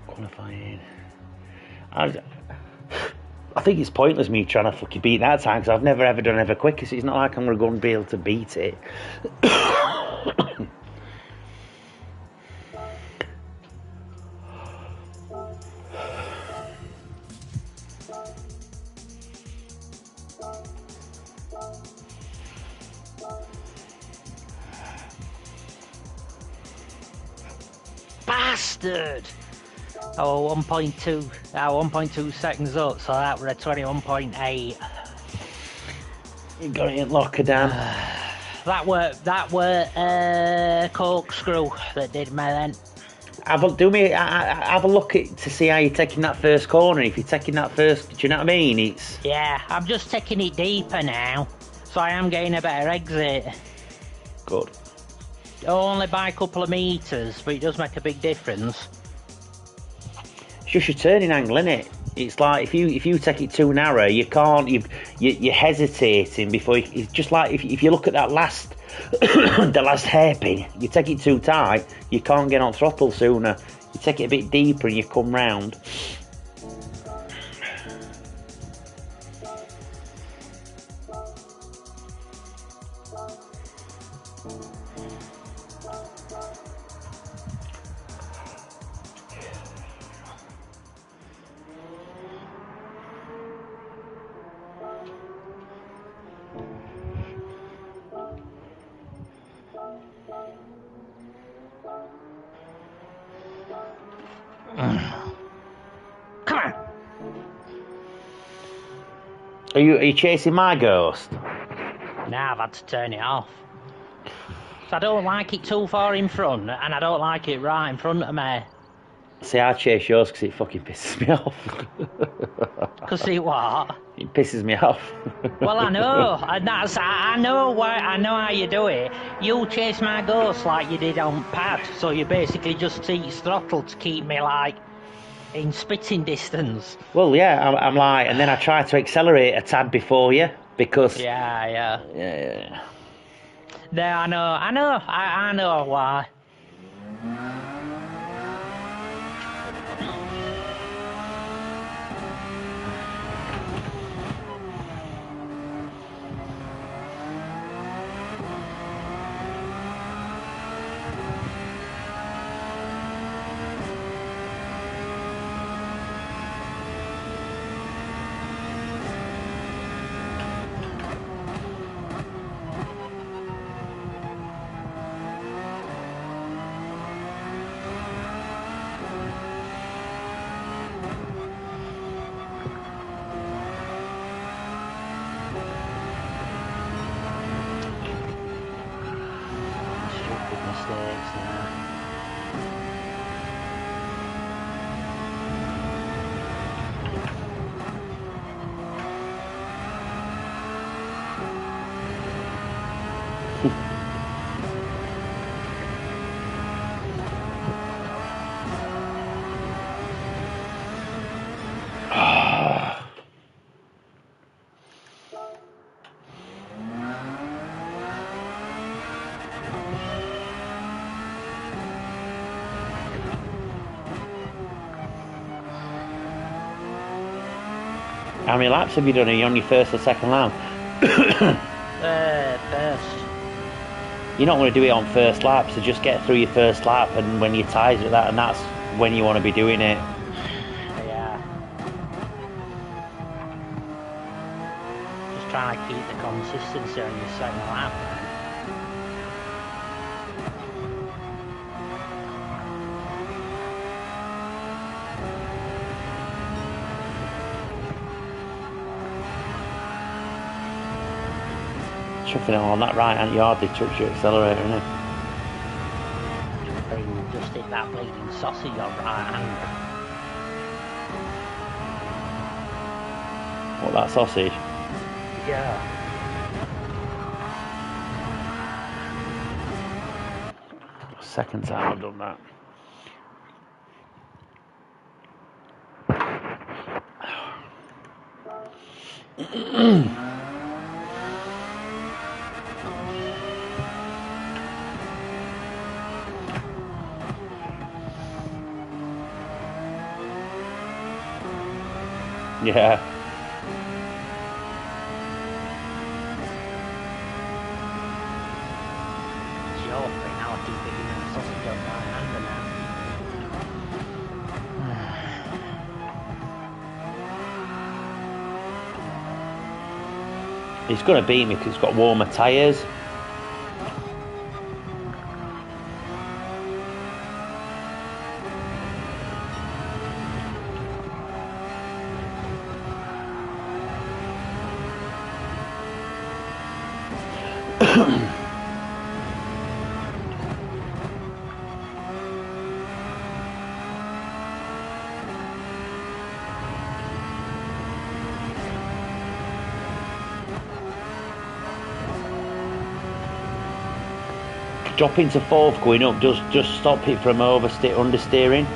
S3: Qualifying. I think it's pointless me trying to fucking beat that time because I've never ever done ever quicker, so it's not like I'm going to go and be able to beat it.
S2: Bastard! Oh, 1.2 seconds up, so that were a 21.8.
S3: You got it in locker, Dan.
S2: That were corkscrew that did me then.
S3: Have a look at to see how you're taking that first corner. If you're taking that first, do you know what I mean? It's
S2: yeah. I'm just taking it deeper now, so I am getting a better exit.
S3: good.
S2: Only by a couple of meters, but it does make a big difference.
S3: It's just your turning angle, innit? It's like if you take it too narrow, you can't. You're hesitating before. It's just like if you look at that last the last hairpin, you take it too tight, you can't get on throttle sooner. You take it a bit deeper and you come round.
S2: Come on.
S3: Are you chasing my ghost?
S2: Now I've had to turn it off. So I don't like it too far in front, and I don't like it right in front of me.
S3: See, I chase yours because it fucking pisses me off.
S2: Cause see what?
S3: It pisses me off.
S2: Well, I know, and I know why. I know how you do it. You chase my ghost like you did on pad, so you basically just teach throttle to keep me like in spitting distance.
S3: Well, yeah, I'm like, and then I try to accelerate a tad before you because.
S2: Yeah.
S3: Yeah.
S2: No, I know why. Stupid mistakes there.
S3: How many laps have you done? Are you on your first or second lap?
S2: First.
S3: You're not going to do it on first lap, so just get through your first lap, and when you're tired with that, and that's when you want to be doing it.
S2: Yeah. Just trying to keep the consistency on your second lap.
S3: Chuffing it on that right hand, you hardly touch your accelerator, innit?
S2: Just hit that bleeding sausage on right hand.
S3: What, that sausage?
S2: Yeah.
S3: Second time I've done that. Yeah.
S2: It's your thing, I'll keep hitting that sausage on right hander now.
S3: He's going to beat me because he's got warmer tyres. Dropping to fourth going up does just stop it from understeering.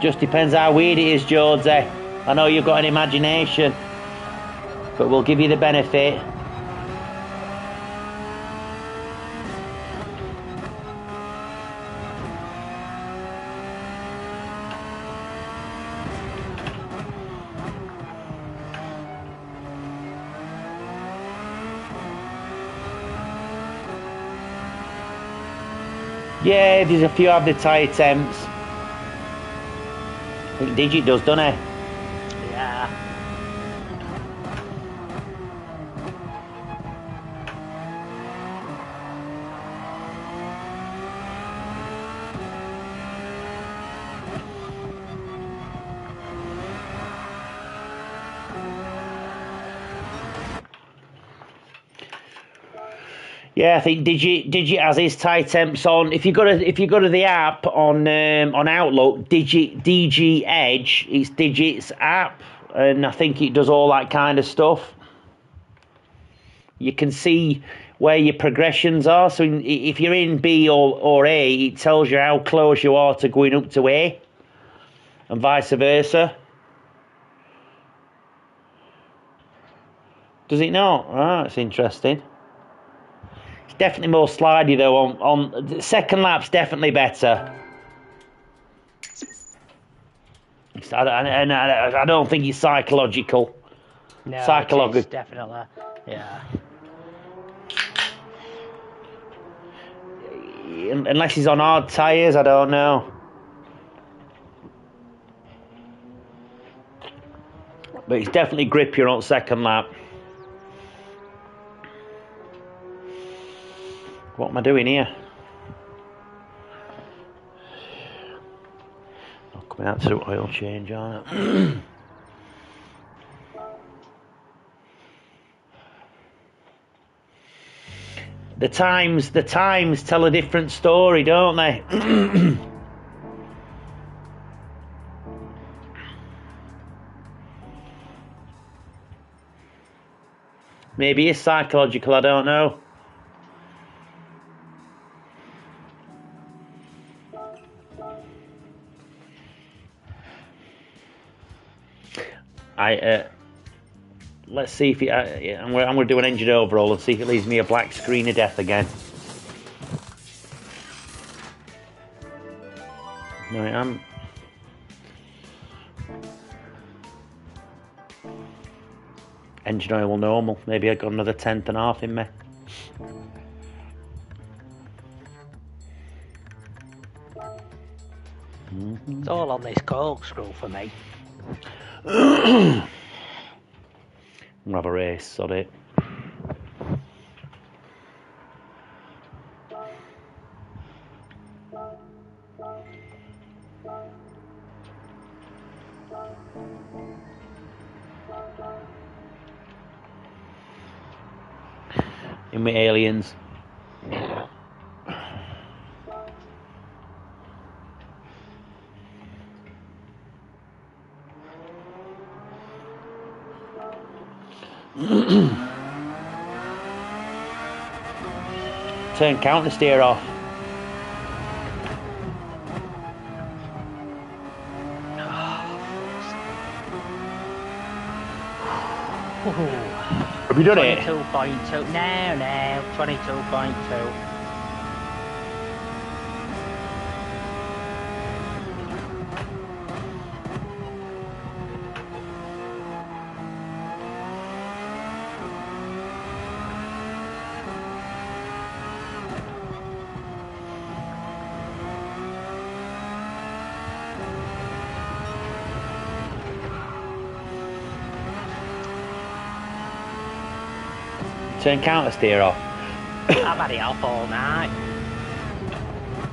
S3: Just depends how weird it is, Georgie. I know you've got an imagination, but we'll give you the benefit. Yeah, there's a few of the tyre temps. I think Digit does, doesn't he?
S2: Yeah.
S3: Yeah, I think Digit has his tyre temps on. If you go to the app on Outlook, DG Edge, it's Digit's app, and I think it does all that kind of stuff. You can see where your progressions are. So if you're in B or A, it tells you how close you are to going up to A, and vice versa. Does it not? Ah, that's interesting. It's definitely more slidey though. On the second lap's definitely better. I don't think it's psychological.
S2: No,
S3: Psychological.
S2: it is, definitely. Yeah.
S3: Unless he's on hard tyres, I don't know. But it's definitely grippier on second lap. What am I doing here? I'm coming out to do oil change, aren't I? The times tell a different story, don't they? Maybe it's psychological, I don't know. Let's see if I'm going to do an engine overhaul and see if it leaves me a black screen of death again. No, I am. Engine oil normal. Maybe I got another 10th and a half in me.
S2: It's all on this corkscrew for me.
S3: We'll have a race, sod it. In with aliens. Turn counter steer off. Have you done it?
S2: 22.2. No, 22.2.
S3: Turn counter steer off.
S2: I've had it off all night.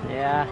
S2: Yeah.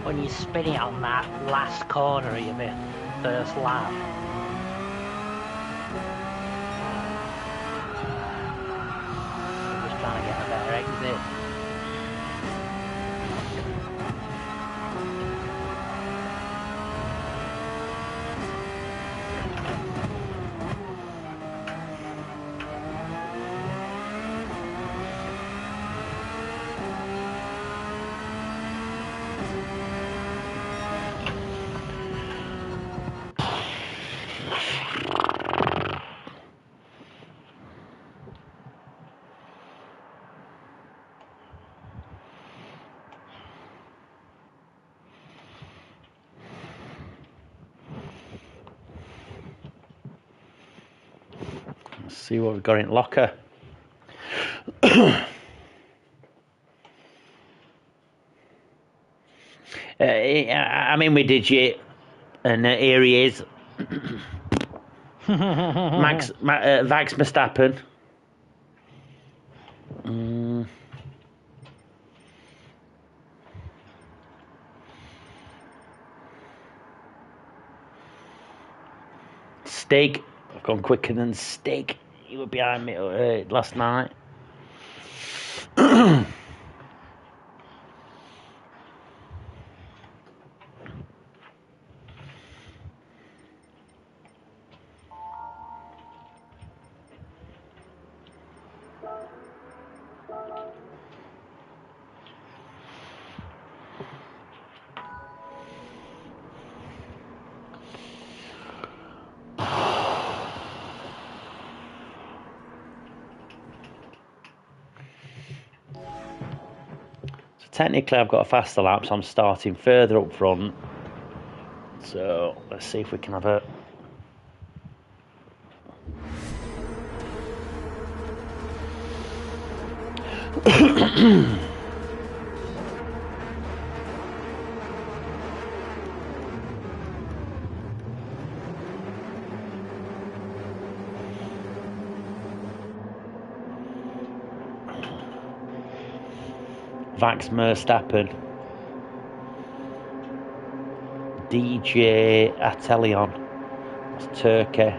S2: when you're spinning on that last corner of your first lap. I'm just trying to get a better exit.
S3: Let's see what we've got in locker. I'm in with Digit, and here he is. Vax Verstappen. Stig. I've gone quicker than Stig. He was behind me last night. Technically, I've got a faster lap, so I'm starting further up front. So let's see if we can have a. Vax Verstappen, DJ Atelion, that's Turkey.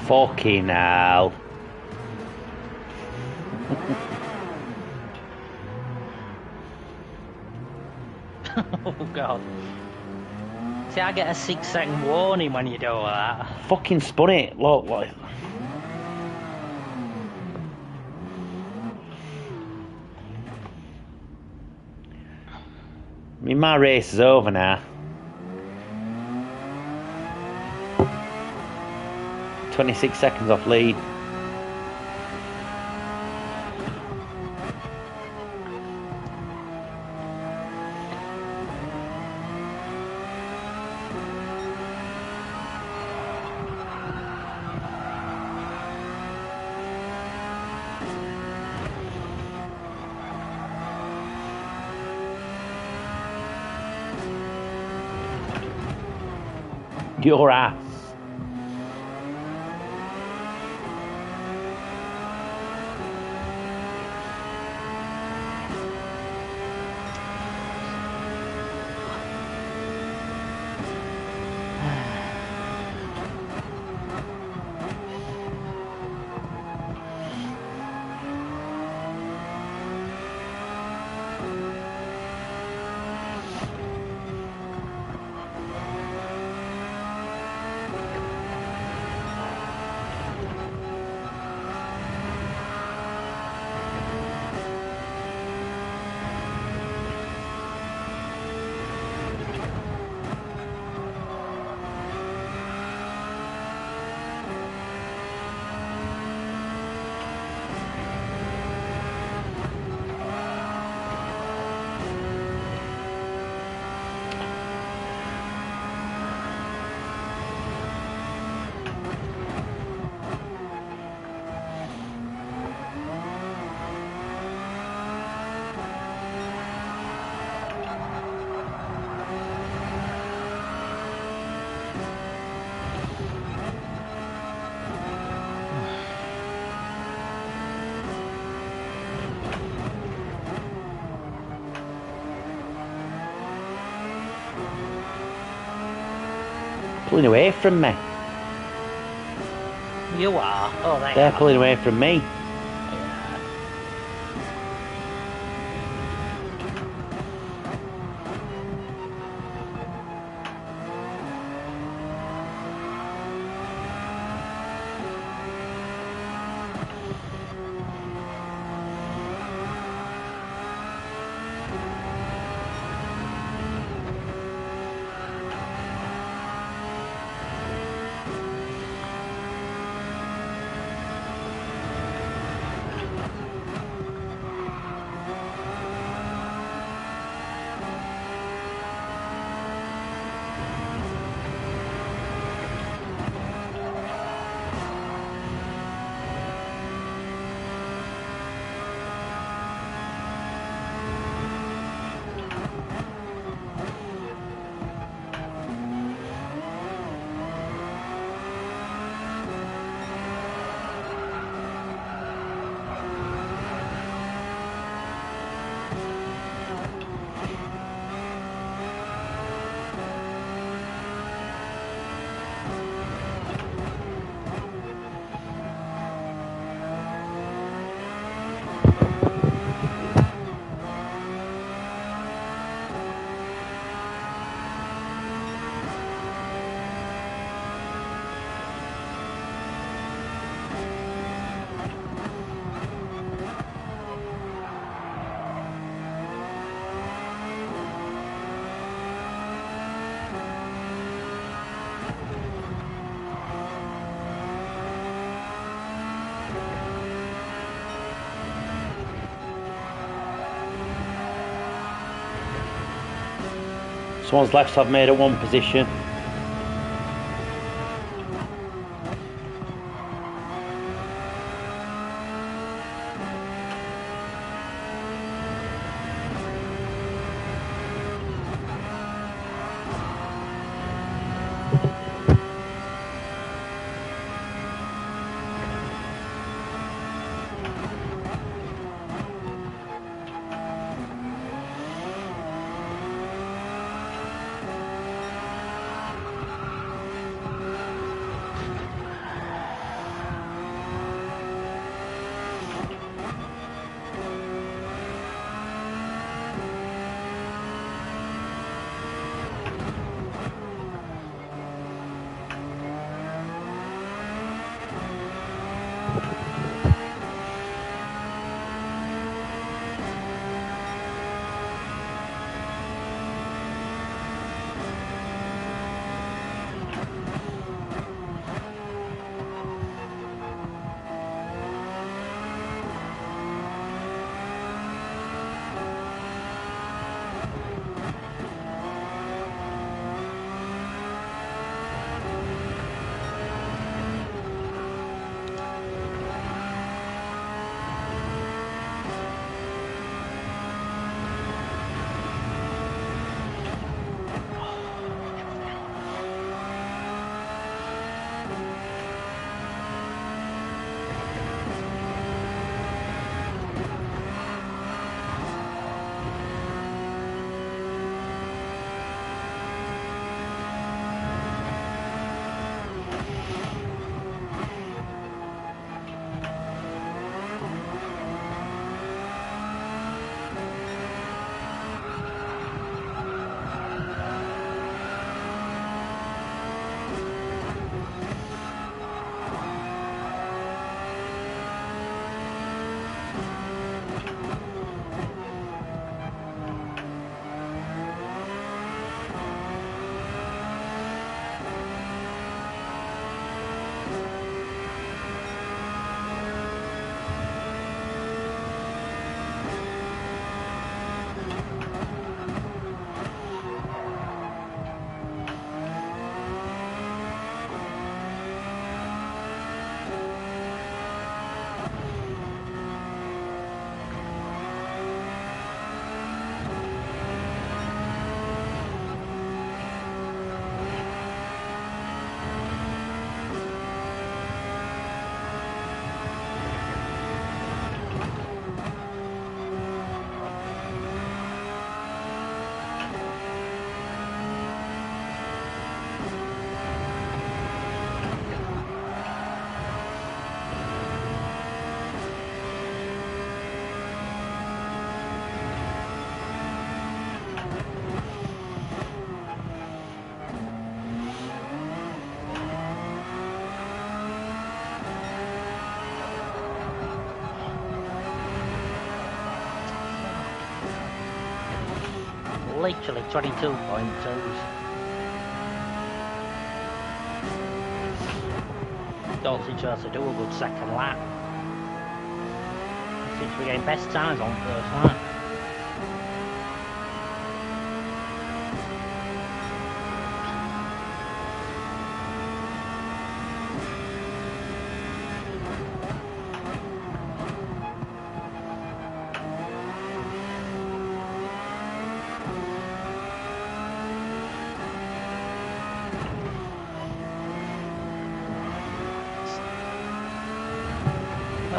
S3: Fucking hell.
S2: Oh god. See, I get a 6-second warning when you do all that.
S3: Fucking spun it. Look, what? I mean, my race is over now. 26 seconds off lead. Your ass. Pulling away from me.
S2: You are. Oh,
S3: They're pulling away from me. Someone's left, so I've made at one position.
S2: literally 22.2s. Don't seem to have to do a good second lap. Seems to be getting best times on first lap.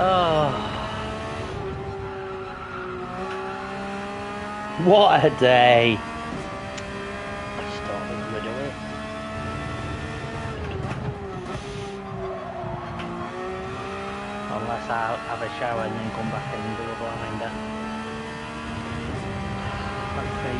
S2: Oh,
S3: What a day.
S2: I just don't think I'm gonna do it. Unless I have a shower and then come back and do a blinder. Okay.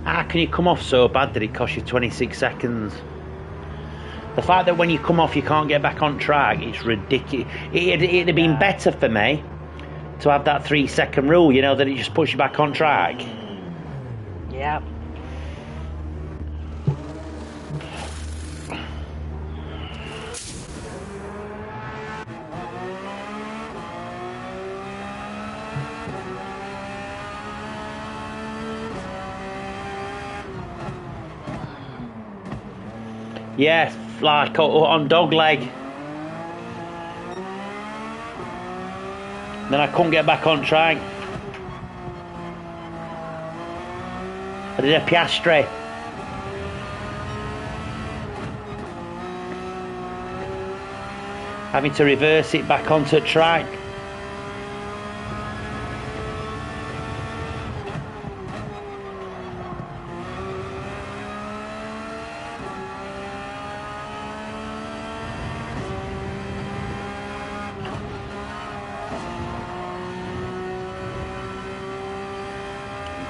S3: How can you come off so bad that it costs you 26 seconds? The fact that when you come off you can't get back on track, it's ridiculous. It'd have been better for me to have that 3-second rule, you know, that it just puts you back on track.
S2: Yep.
S3: Yeah, like on dog leg. Then I couldn't get back on track. I did a Piastri. Having to reverse it back onto track.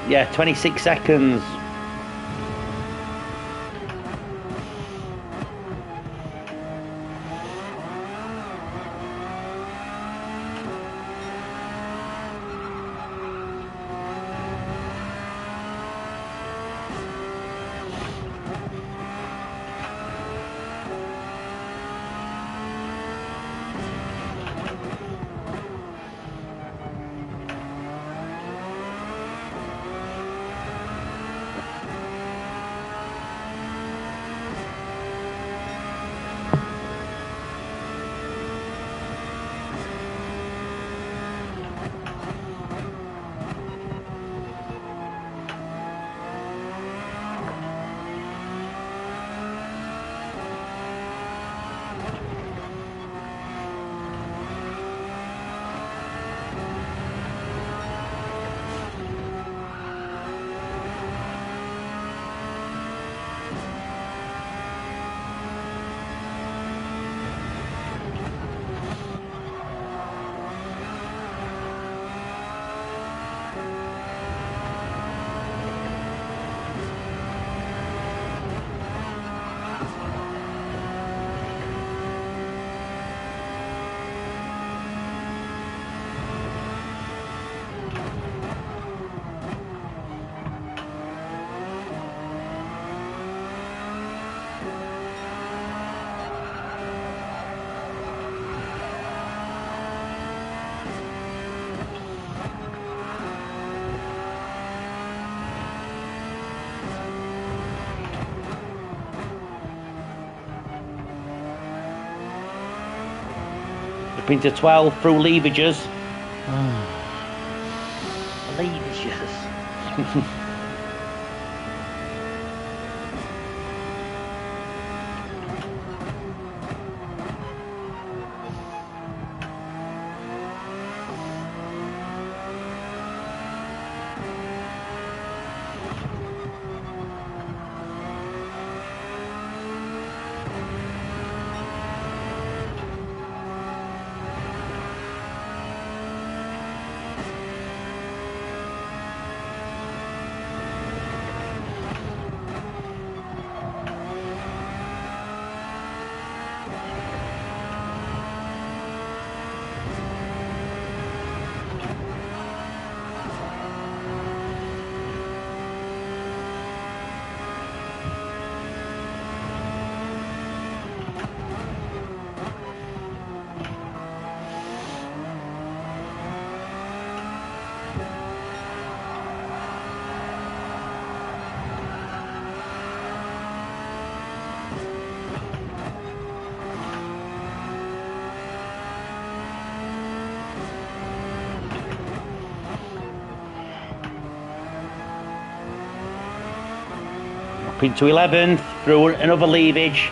S3: Yeah, 26 seconds. Up into 12 through leavages.
S2: Leavages.
S3: Up into 11th, through another leavage.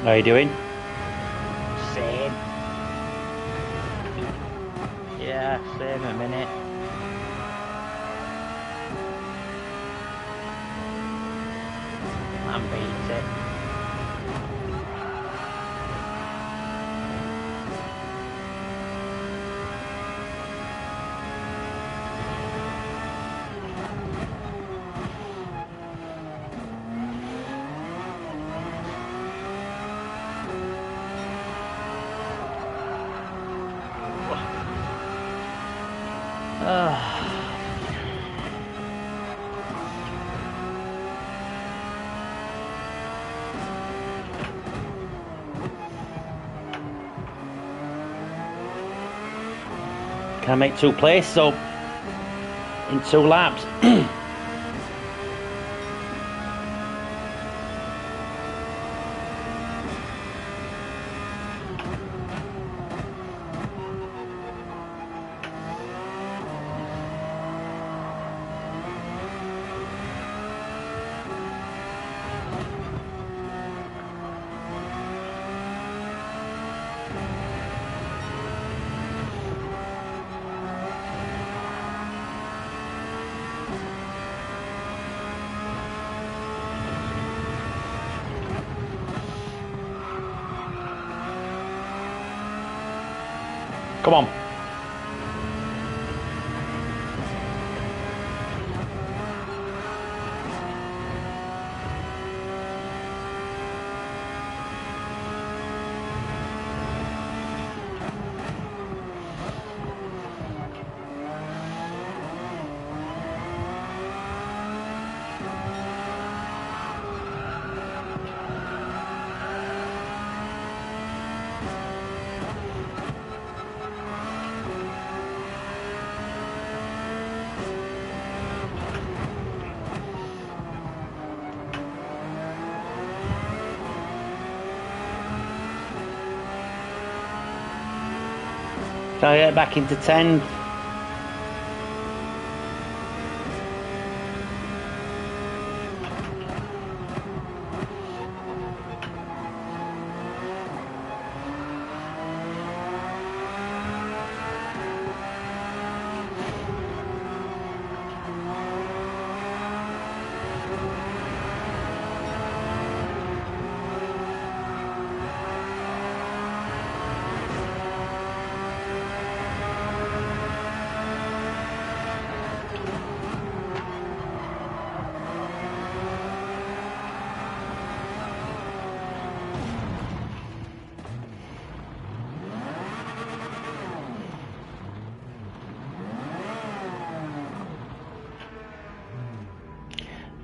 S3: How are you doing?
S2: Same. Yeah, same a minute. I'm beat it.
S3: Can I make 2 places up in 2 laps? Come on. Try to get back into 10.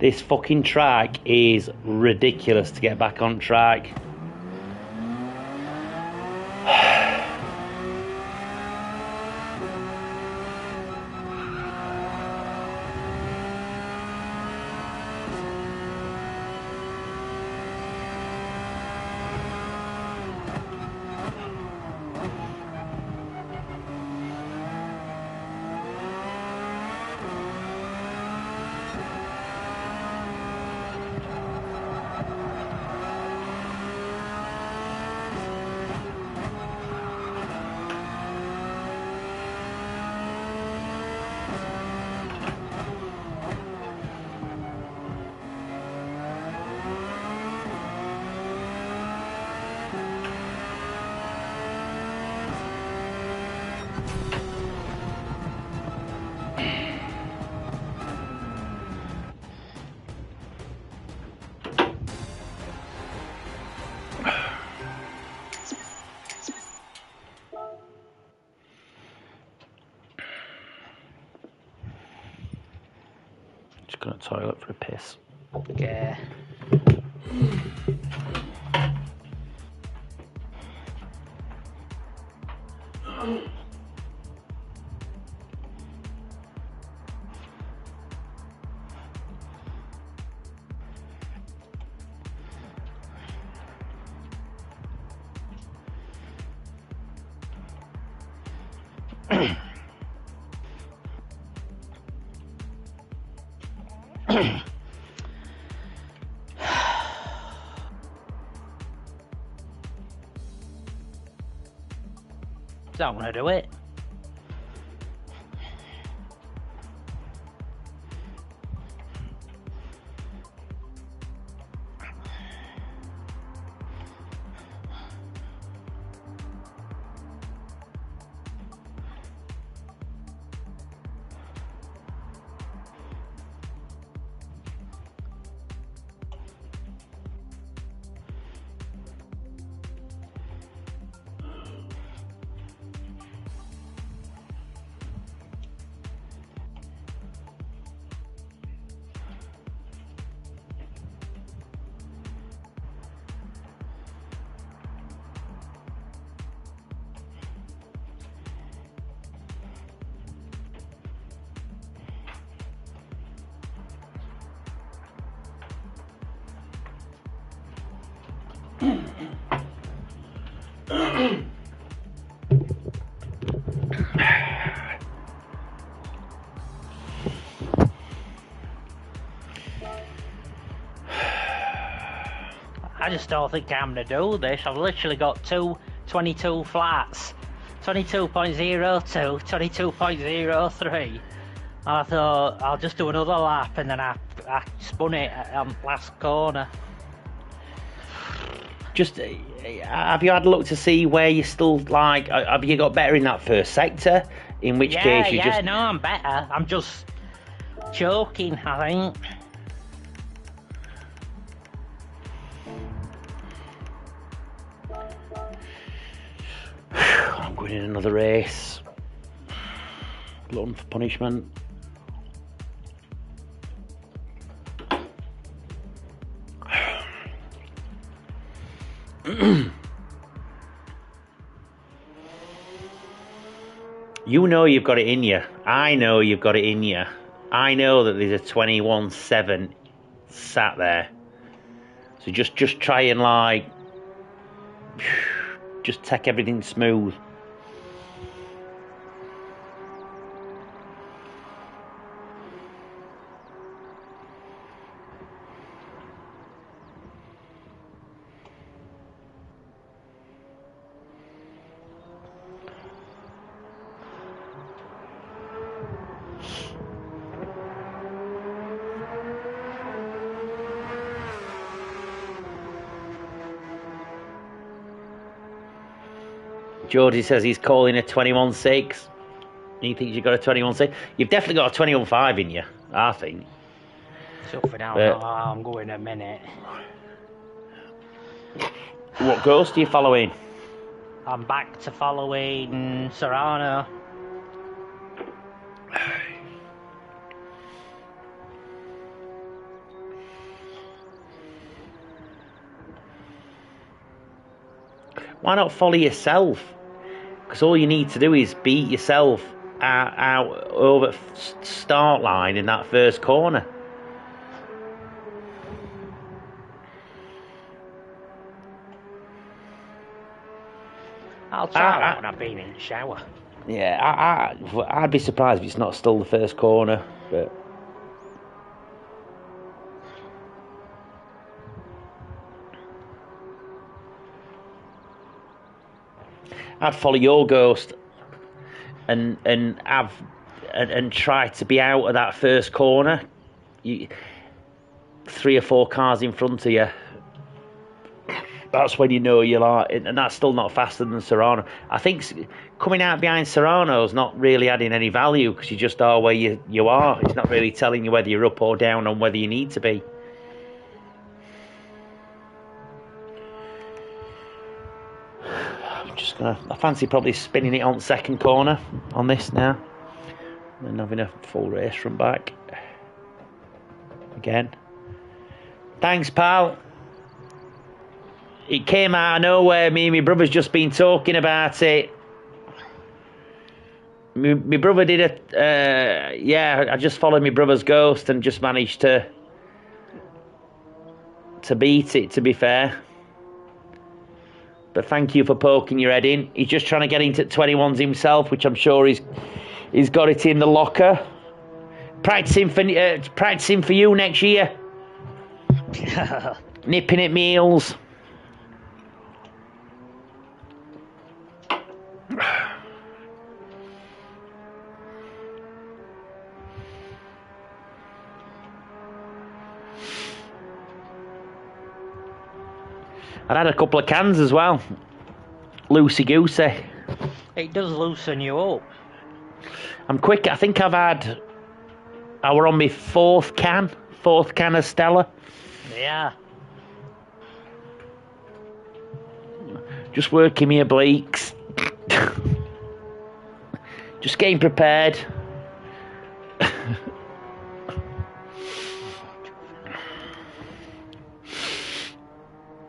S3: This fucking track is ridiculous to get back on track. Just gonna toilet for a piss.
S2: Yeah. Don't want to do it. I just don't think I'm gonna do this. I've literally got 22 flats. 22.02, 22.03. And I thought I'll just do another lap, and then I spun it on last corner.
S3: Just have you had a look to see where you still like? Have you got better in that first sector? In which case you just
S2: no, I'm better. I'm just choking, I think.
S3: I'm going in another race. Glutton for punishment. You know you've got it in you. I know you've got it in you. I know that there's a 21.7 sat there. So just try and like, just take everything smooth. Georgie says he's calling a 21.6. He thinks you've got a 21.6. You've definitely got a 21.5 in you, I think.
S2: Something else. I'm going a minute.
S3: What ghost are you following?
S2: I'm back to following Serrano.
S3: Why not follow yourself? Because all you need to do is beat yourself out over start line in that first corner.
S2: I'll try that when I've been in the shower.
S3: Yeah, I'd be surprised if it's not still the first corner, but... I'd follow your ghost and try to be out of that first corner. 3 or 4 cars in front of you. That's when you know you're like, and that's still not faster than Serrano. I think coming out behind Serrano's not really adding any value because you just are where you are. It's not really telling you whether you're up or down on whether you need to be. I'm just gonna. I fancy probably spinning it on second corner on this now, and then having a full race from back again. Thanks, pal. It came out of nowhere. Me and my brother's just been talking about it. My brother did a... yeah, I just followed my brother's ghost and just managed to beat it, to be fair. But thank you for poking your head in. He's just trying to get into 21s himself, which I'm sure he's got it in the locker. Practicing for you next year. Nipping at meals. I'd had a couple of cans as well. Loosey goosey.
S2: It does loosen you up.
S3: I'm quick. I think I were on my fourth can of Stella.
S2: Yeah.
S3: Just working me obliques. Just getting prepared.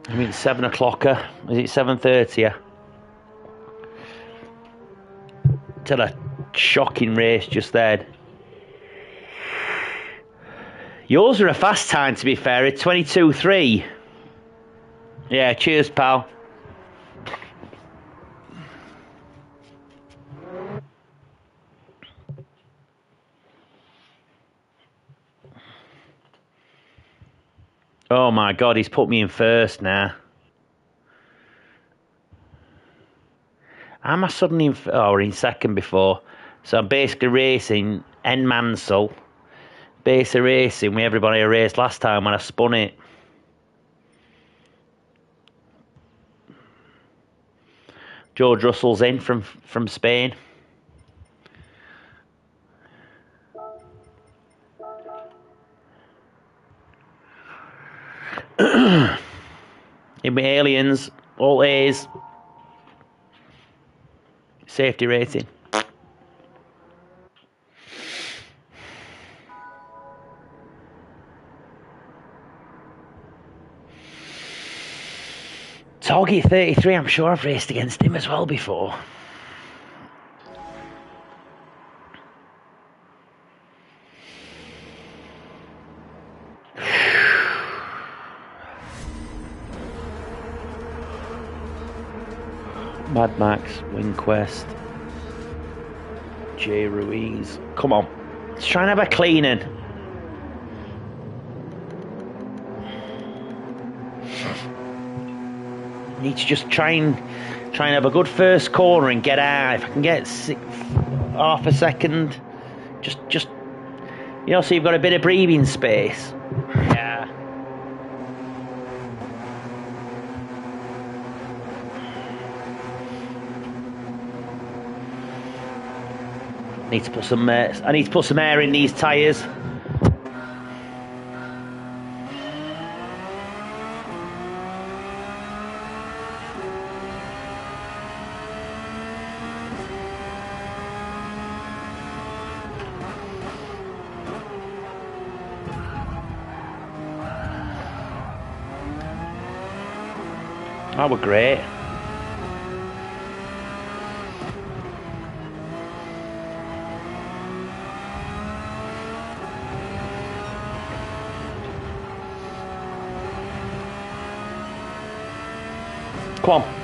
S3: I mean, 7 o'clocker. Is it 7:30? Did a shocking race just then. Yours are a fast time, to be fair. It's 22:3. Yeah, cheers, pal. Oh my God, he's put me in first now. Am I suddenly in... Oh, we're in second before. So I'm basically racing N Mansell. Basically racing with everybody I raced last time when I spun it. George Russell's in from Spain. In with aliens, all A's. Safety rating. Toggy 33, I'm sure I've raced against him as well before. Mad Max, Wingquest, Jay Ruiz. Come on, let's try and have a cleaning. Need to just try and have a good first corner and get out. If I can get half a second, just you know, so you've got a bit of breathing space.
S2: Yeah.
S3: I need to put some air in these tyres. That were great. Come on.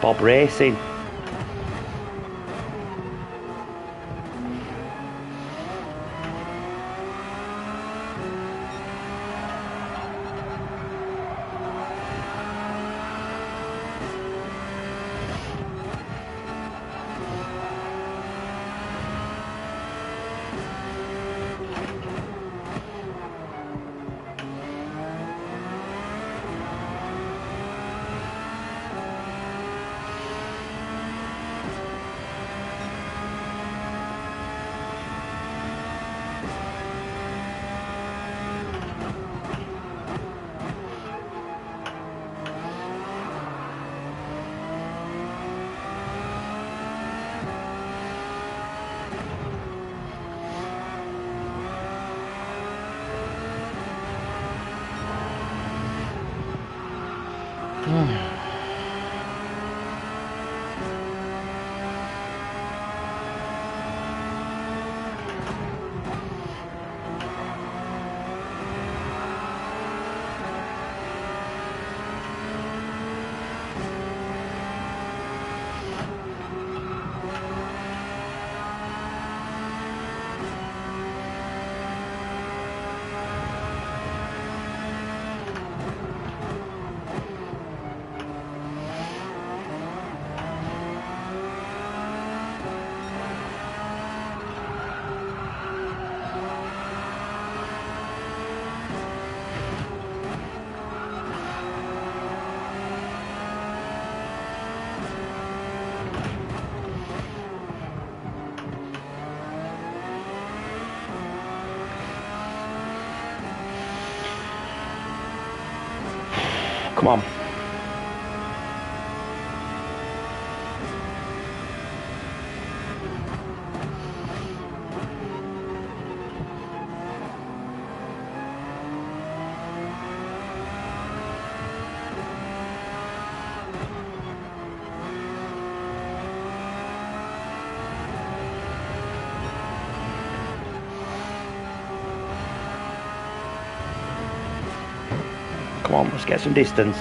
S3: Bob Racing. Come on. Come on, let's get some distance.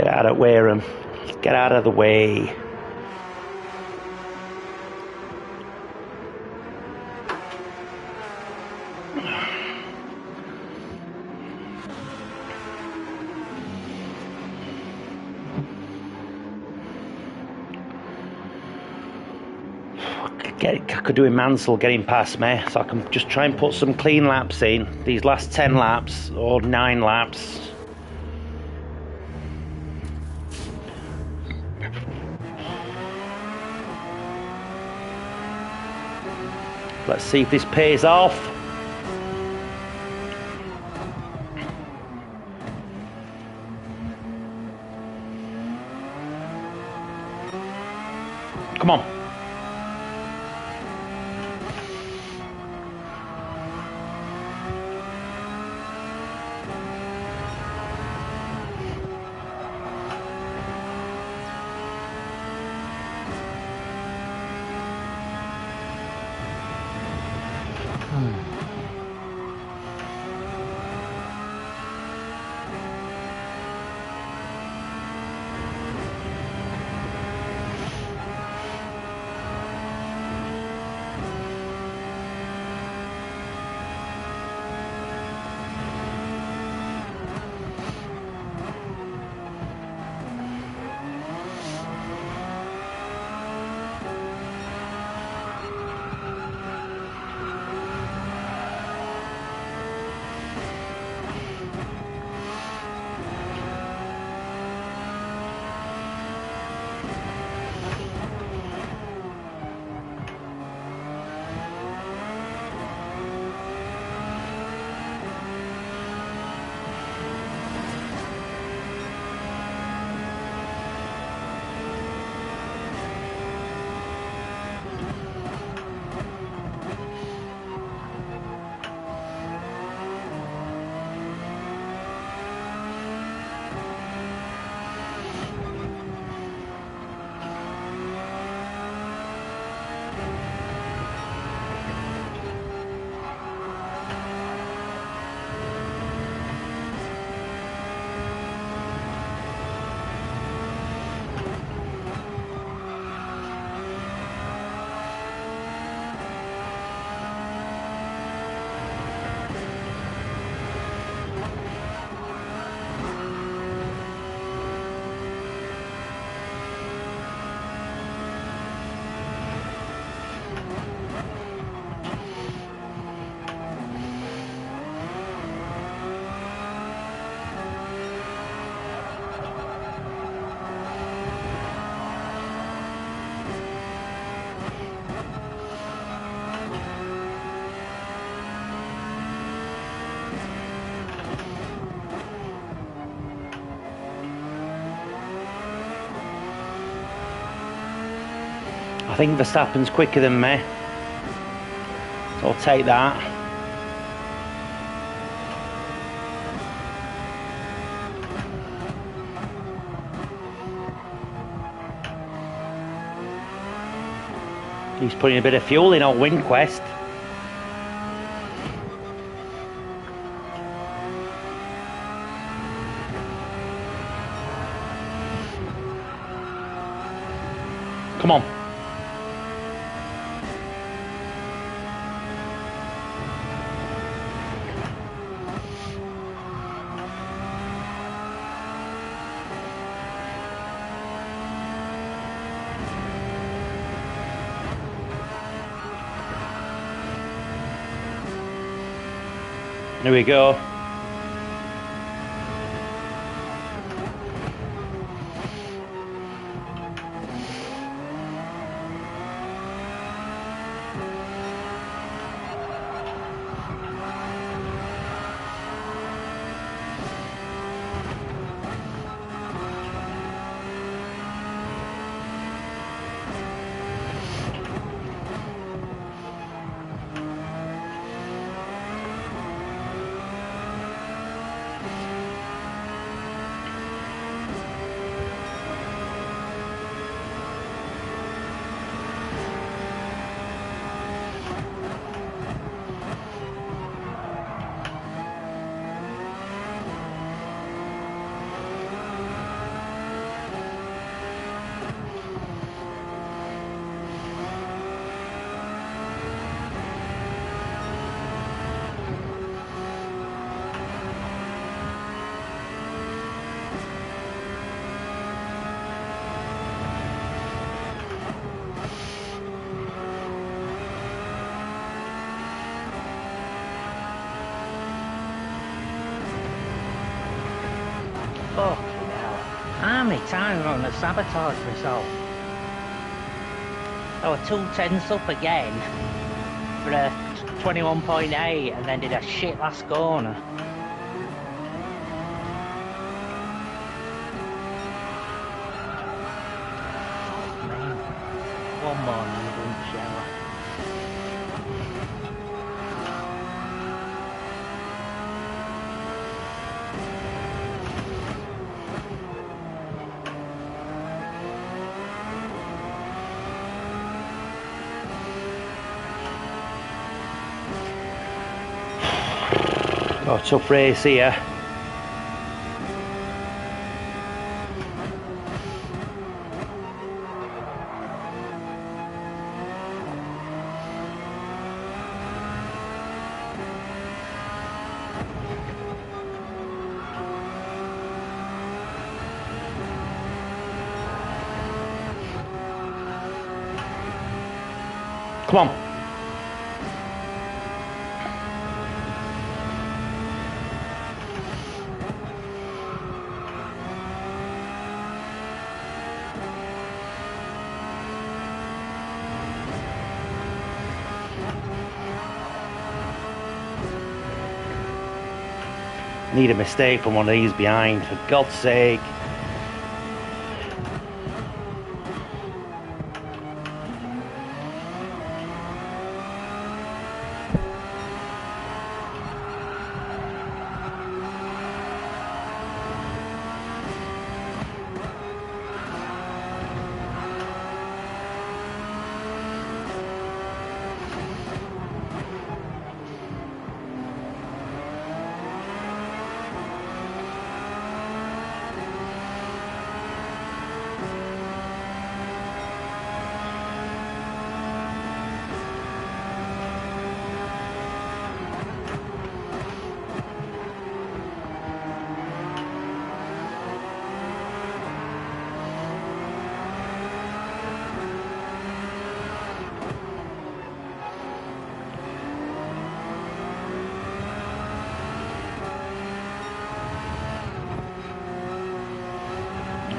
S3: Get out of Wareham. Get out of the way. I could do a Mansell getting past me, so I can just try and put some clean laps in. These last 10 laps or 9 laps. Let's see if this pays off. Come on. I think Verstappen's quicker than me, so I'll take that. He's putting a bit of fuel in on WinQuest. Come on. Here we go.
S2: Fucking hell. How many times am I going to sabotage myself? I was 2 tenths up again for a 21.8 and then did a shit last corner. Fuck me. One more and I'm going to shower.
S3: Oh, tough race here. Come on. Need a mistake from one of these behind, for God's sake.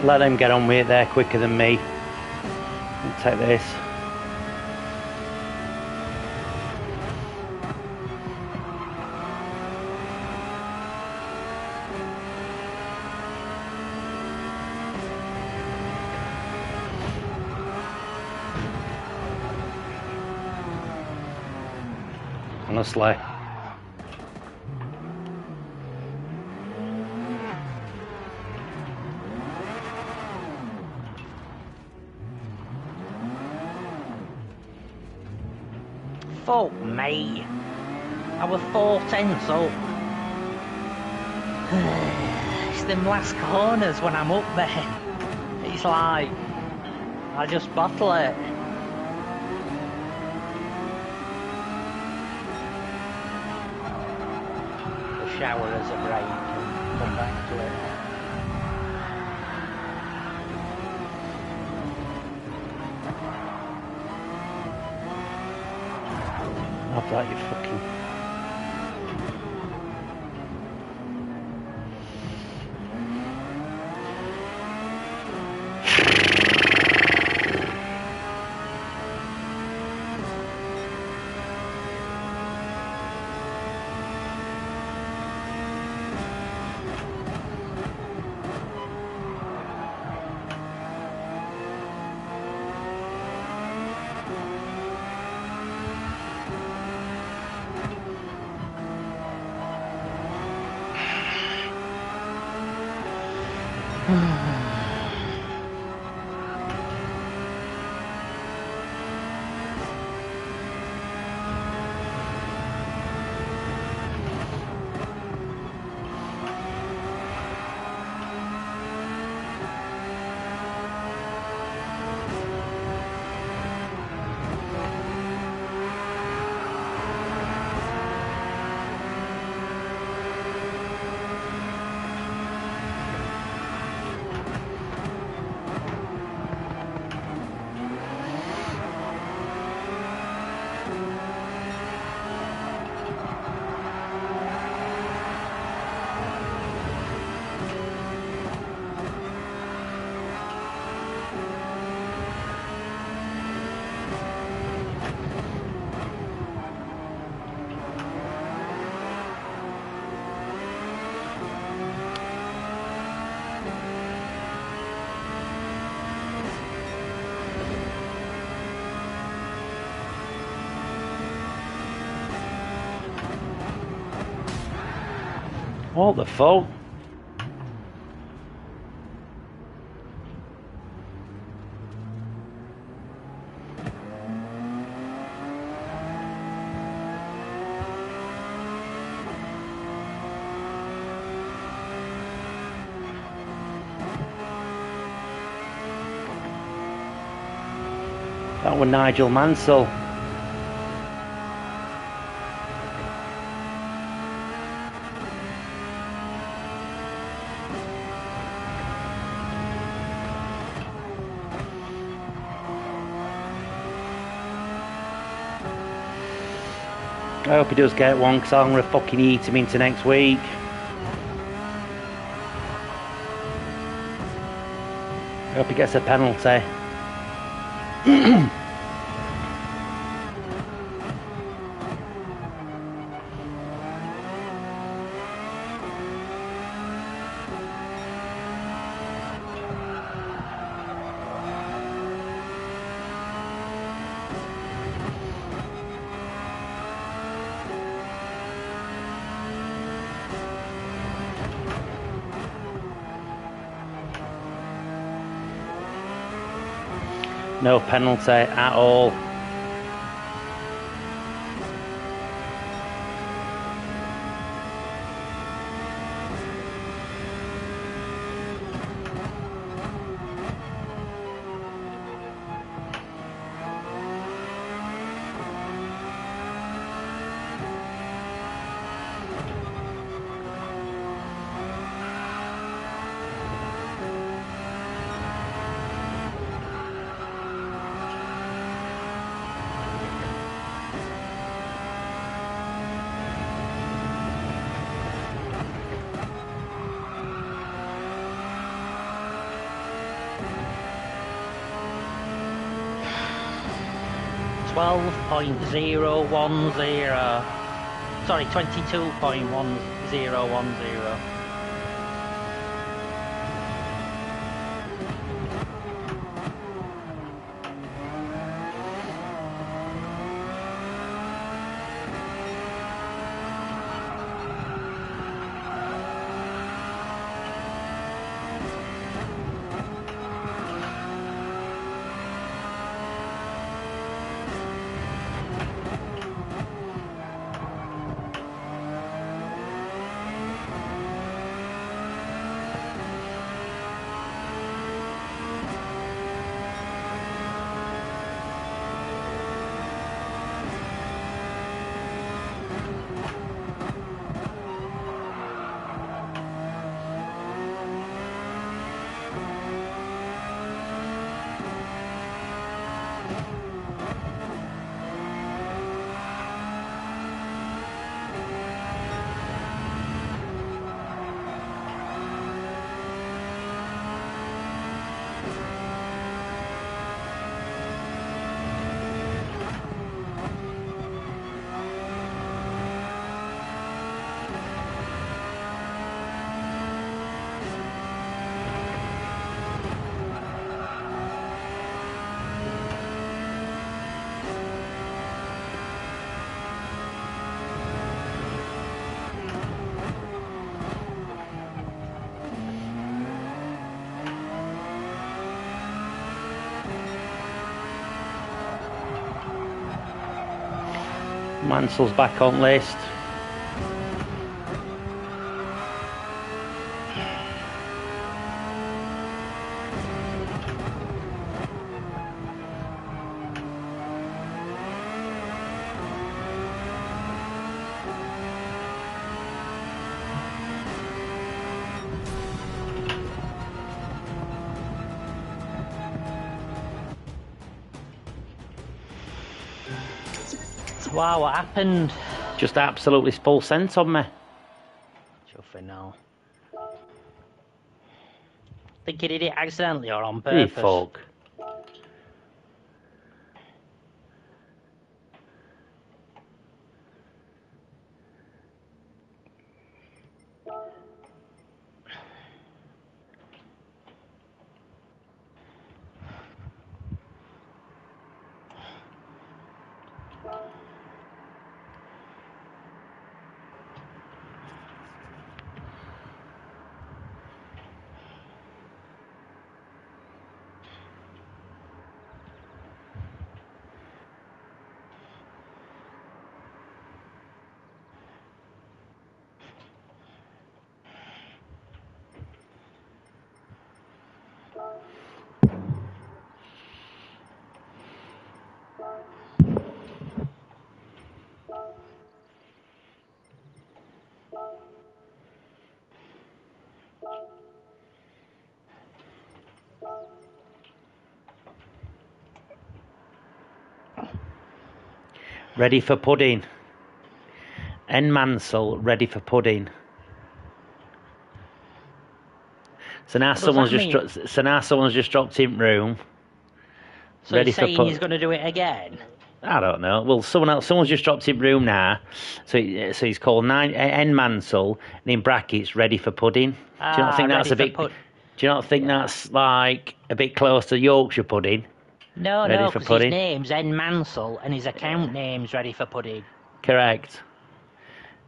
S3: Let them get on with it, they're quicker than me. I'll take this. Honestly.
S2: Fuck me. I was 4 tenths up. It's them last corners when I'm up there. It's like, I just bottle it. The shower as a break and come back to it.
S3: Have that, you fucking... What the fuck? That was Nigel Mansell. I hope he does get one, because I'm going to fucking eat him into next week. I hope he gets a penalty. No penalty at all. Sorry, 22.1010. Mansell's back on list.
S2: Wow, what happened?
S3: Just absolutely full scent on me.
S2: Chuffing now. Think he did it accidentally or on
S3: Hey,
S2: purpose?
S3: fuck. ready for pudding. N Mansell, ready for pudding. So now someone's just dropped in room.
S2: So
S3: ready
S2: he's saying
S3: for
S2: he's going to do it again?
S3: I don't know. Well, someone's just dropped in room now. So he's called N Mansell, and in brackets, ready for pudding. Do you not think that's a bit? Do you not think that's like a bit close to Yorkshire pudding?
S2: No,
S3: ready
S2: no,
S3: for
S2: because
S3: pudding?
S2: his name's N Mansell and his account name's Ready for Pudding.
S3: Correct.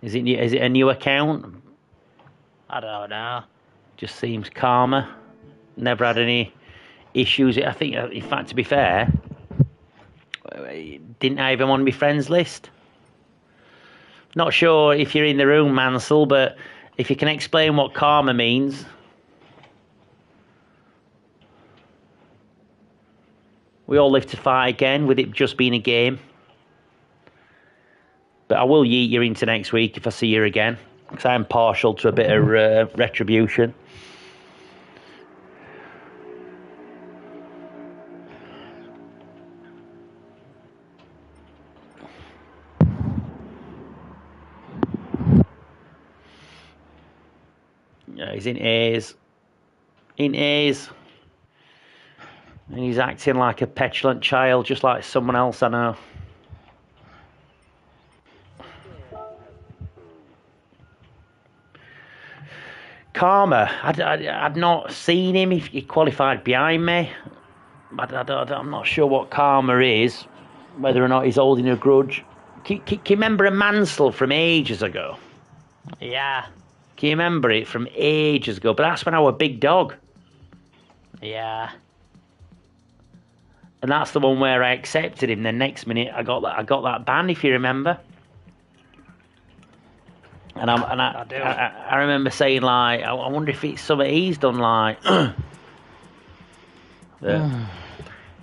S3: Is it a new account?
S2: I don't know.
S3: Just seems calmer. Never had any issues. I think, in fact, to be fair, didn't I have him on my friends list? Not sure if you're in the room, Mansell, but if you can explain what karma means. We all live to fight again, with it just being a game. But I will yeet you into next week if I see you again, because I'm partial to a bit of retribution. Yeah, he's in A's. In A's. And he's acting like a petulant child, just like someone else I know. Karma, I'd not seen him. He qualified behind me. I'm not sure what karma is, whether or not he's holding a grudge. Can you remember a Mansell from ages ago?
S2: Yeah.
S3: Can you remember it from ages ago? But that's when I was a big dog.
S2: Yeah.
S3: And that's the one where I accepted him. The next minute, I got that ban, if you remember. And I remember saying, like, I wonder if it's something he's done, like.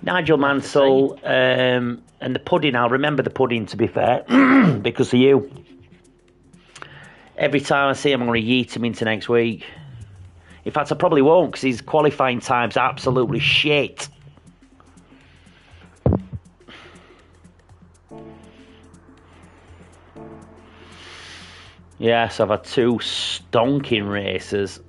S3: Nigel Mansell and the pudding. I'll remember the pudding, to be fair, because of you. Every time I see him, I'm going to yeet him into next week. In fact, I probably won't, because his qualifying time's absolutely shit. Yes, I've had 2 stonking races.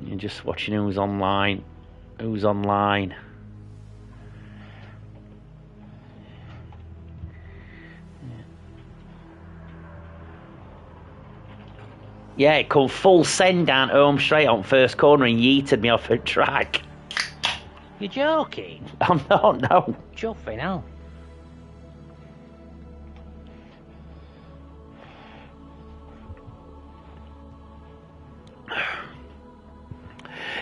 S3: You're just watching who's online. Who's online. Yeah, it come full send down home straight on first corner and yeeted me off the track.
S2: You're joking?
S3: I'm not, no.
S2: Chuffing hell.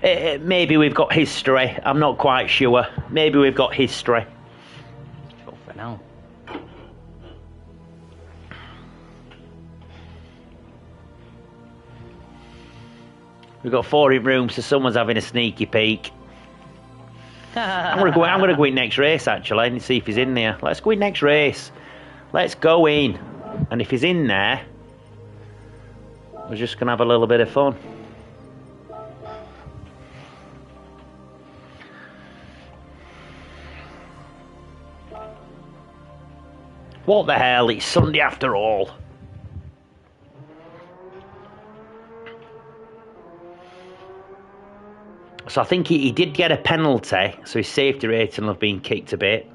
S3: Maybe we've got history. I'm not quite sure. Maybe we've got history.
S2: Chuffing hell.
S3: We've got 4 in rooms, so someone's having a sneaky peek. I'm gonna go in next race actually and see if he's in there. Let's go in next race. Let's go in. And if he's in there, we're just gonna have a little bit of fun. What the hell? It's Sunday after all. So I think he did get a penalty, so his safety rating will have been kicked a bit.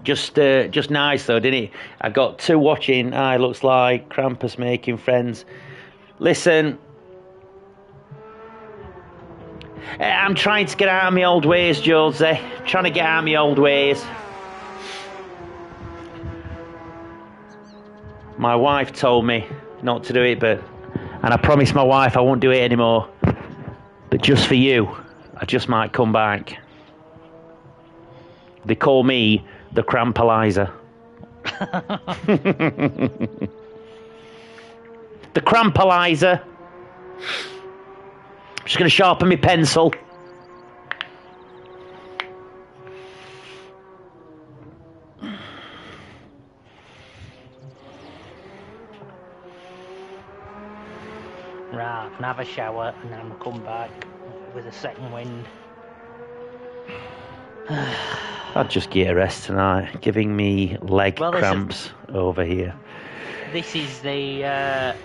S3: Just nice though, didn't it? I got 2 watching. Looks like Krampus making friends. Listen. I'm trying to get out of my old ways, Josie. Trying to get out of my old ways. My wife told me not to do it, and I promised my wife I won't do it anymore. But just for you, I just might come back. They call me the Crampalizer. The Crampalizer. Just going to sharpen my pencil.
S2: Right, and have a shower and then come back with a second wind.
S3: I'll just get a rest tonight, giving me leg cramps over here.
S2: This is the... Are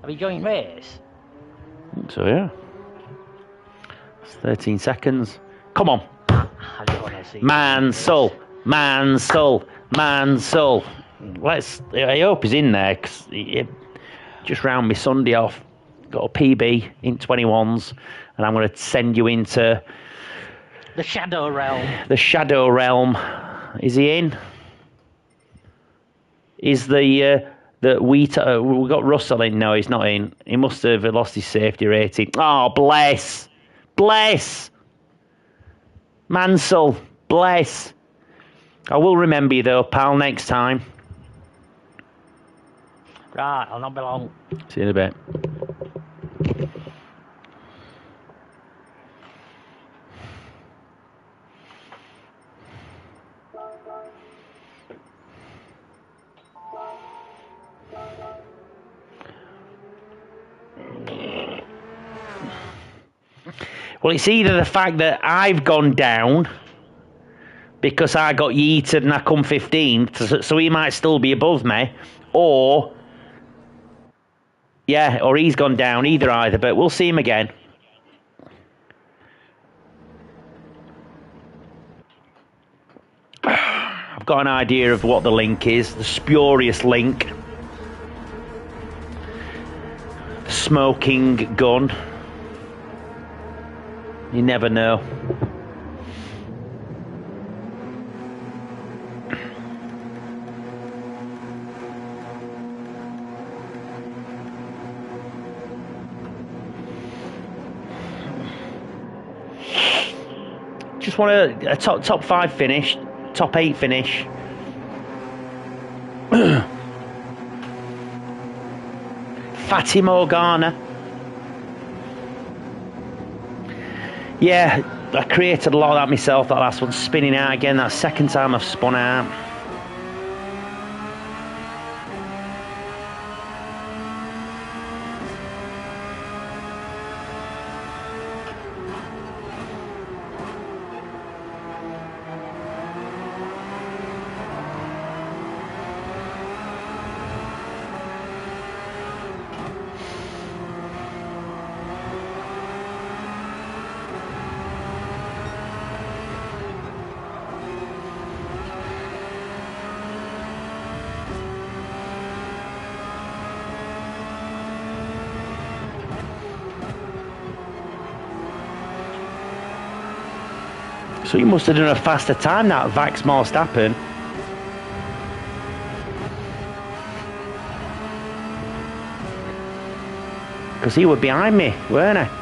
S2: we going race?
S3: So yeah. It's 13 seconds. Come on.
S2: I just want to see...
S3: Mansell. I hope he's in there, because just round me Sunday off. Got a PB in 21s, and I'm going to send you into...
S2: the Shadow Realm.
S3: The Shadow Realm. Is he in? Is the we got Russell in? No, he's not in. He must have lost his safety rating. Oh, bless. Mansell, bless. I will remember you though, pal, next time.
S2: Right, I'll not be long.
S3: See you in a bit. Well, it's either the fact that I've gone down because I got yeeted and I come 15th, so he might still be above me, or he's gone down, either, but we'll see him again. I've got an idea of what the link is, the spurious link. The smoking gun. You never know. Just want a top 5 finish, top 8 finish. Fatty Morgana. Yeah, I created a lot of that myself, that last one, spinning out again. That's the second time I've spun out. So you must have done a faster time, that Vax Verstappen. Because he was behind me, weren't he?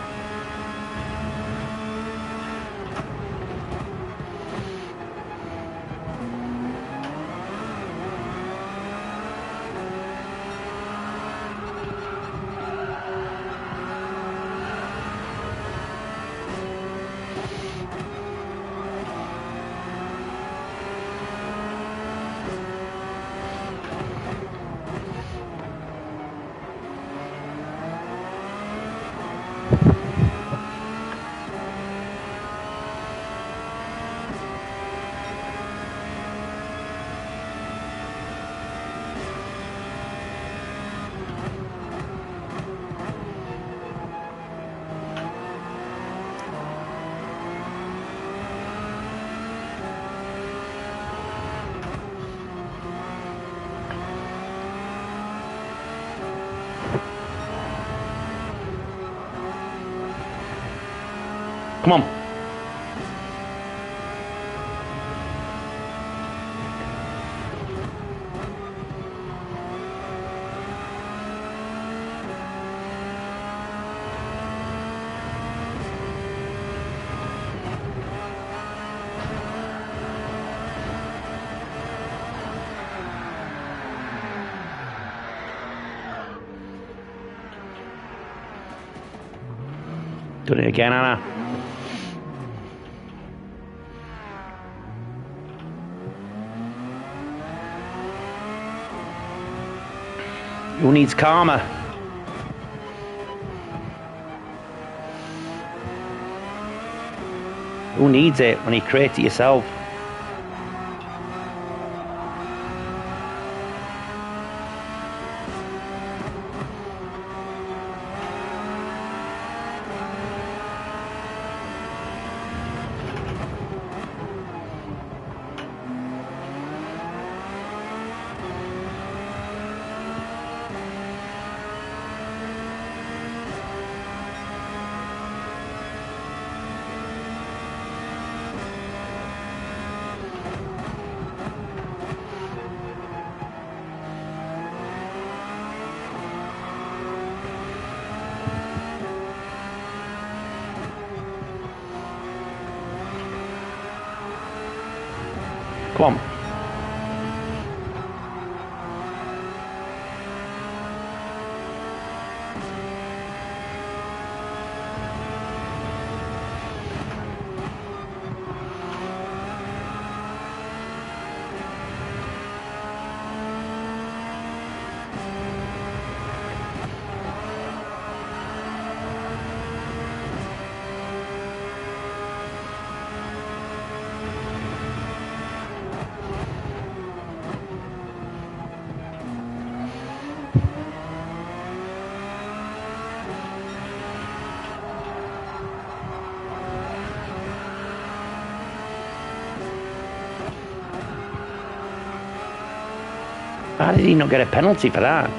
S3: Come on. Done it again, Anna. Who needs karma? Who needs it when you create it yourself? Come on. How did he not get a penalty for that?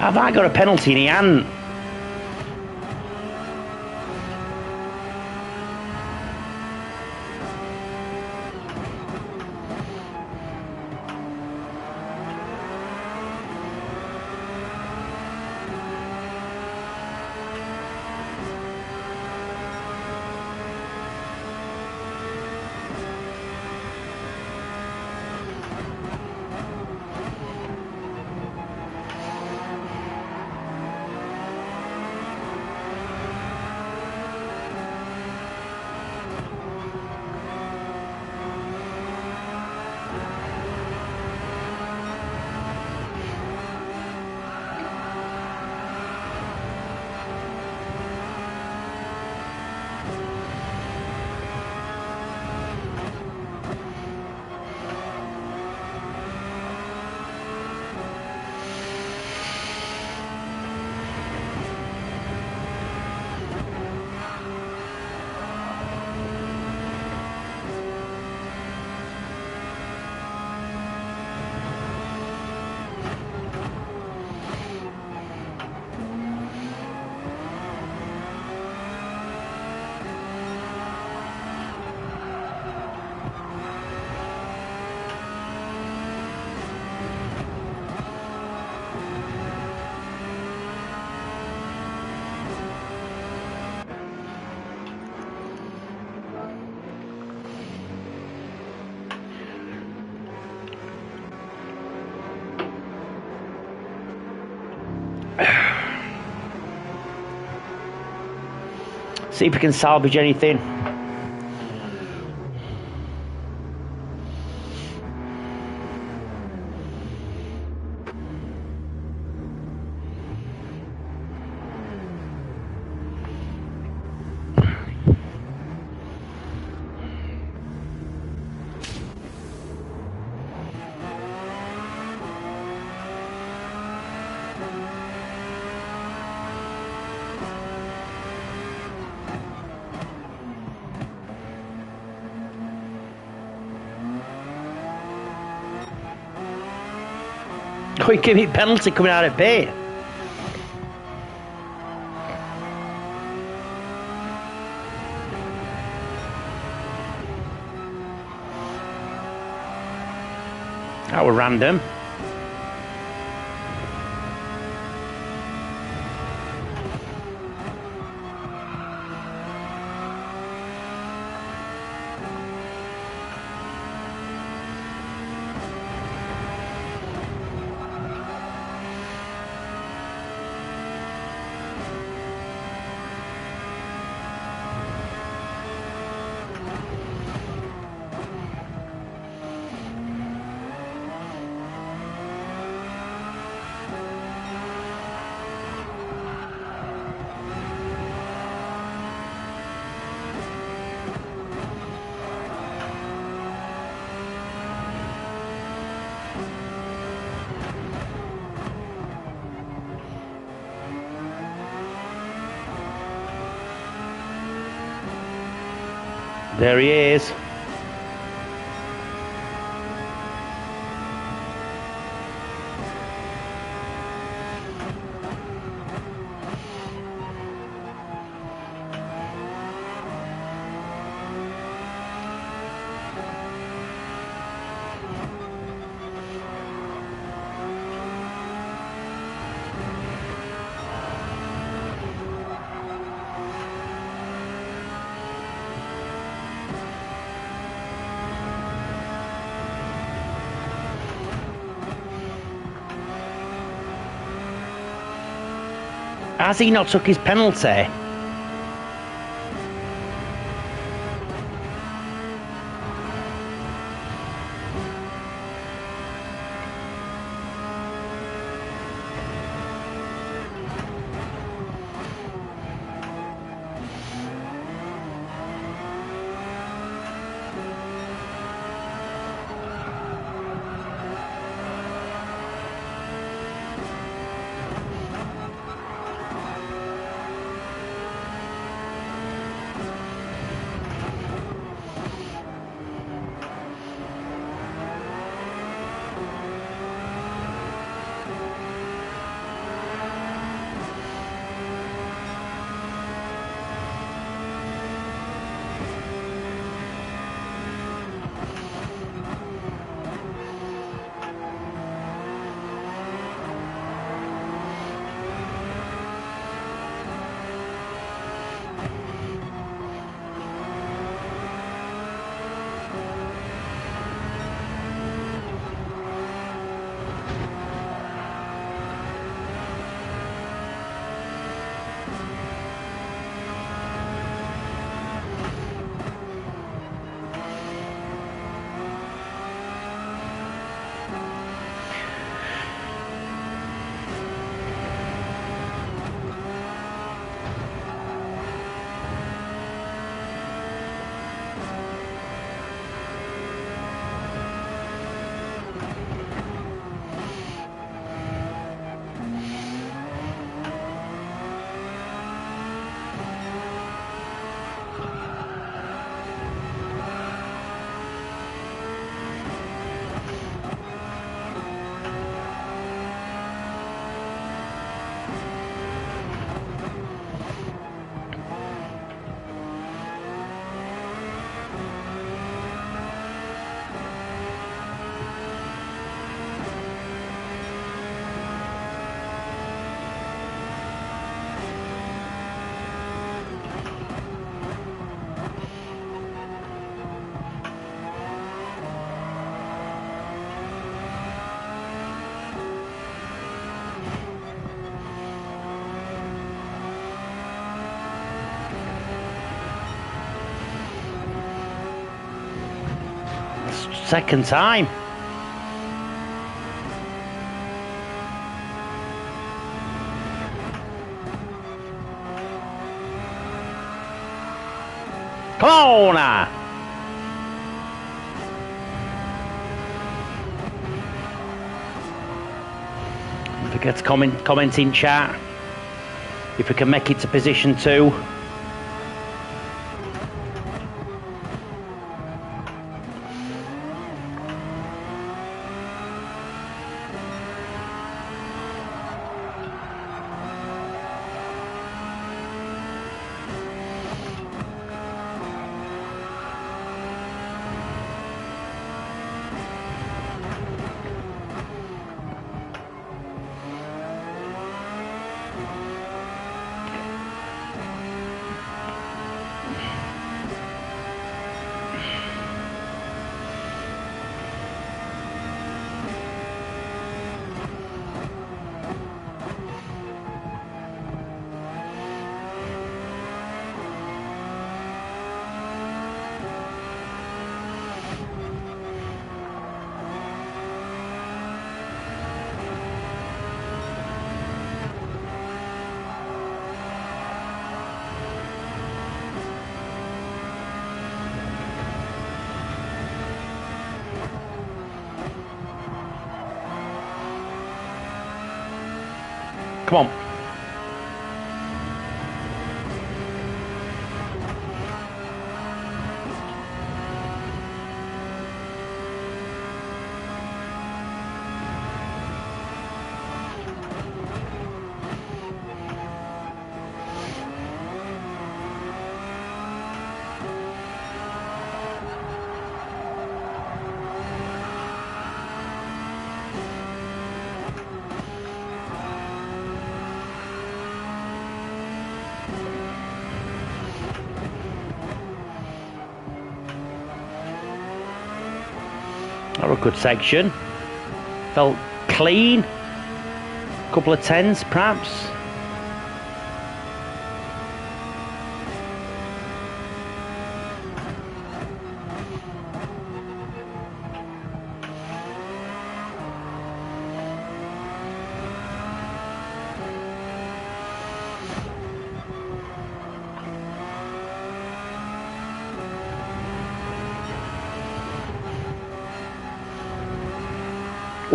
S3: Have I got a penalty and he hadn't? See if we can salvage anything. We give it penalty coming out of bay. That was random. There he is. Has he not took his penalty? second time. Come on now. Don't forget to comment in chat if we can make it to position 2. Come on. That was a good section. Felt clean. Couple of 10s perhaps.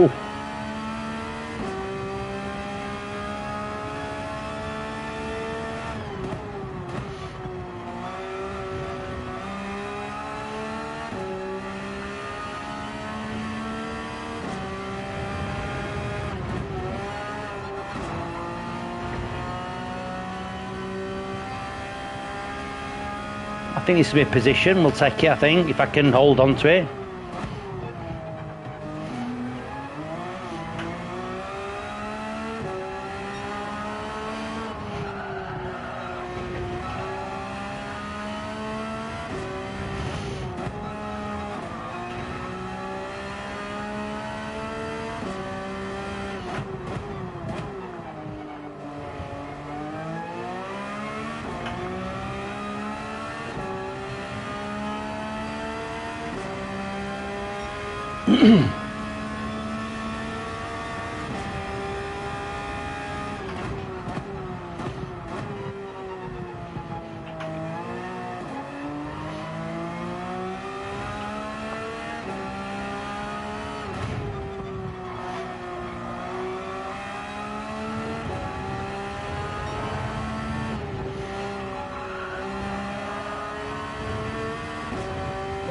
S3: Oh. I think this will be a position. We'll take it, I think, if I can hold on to it.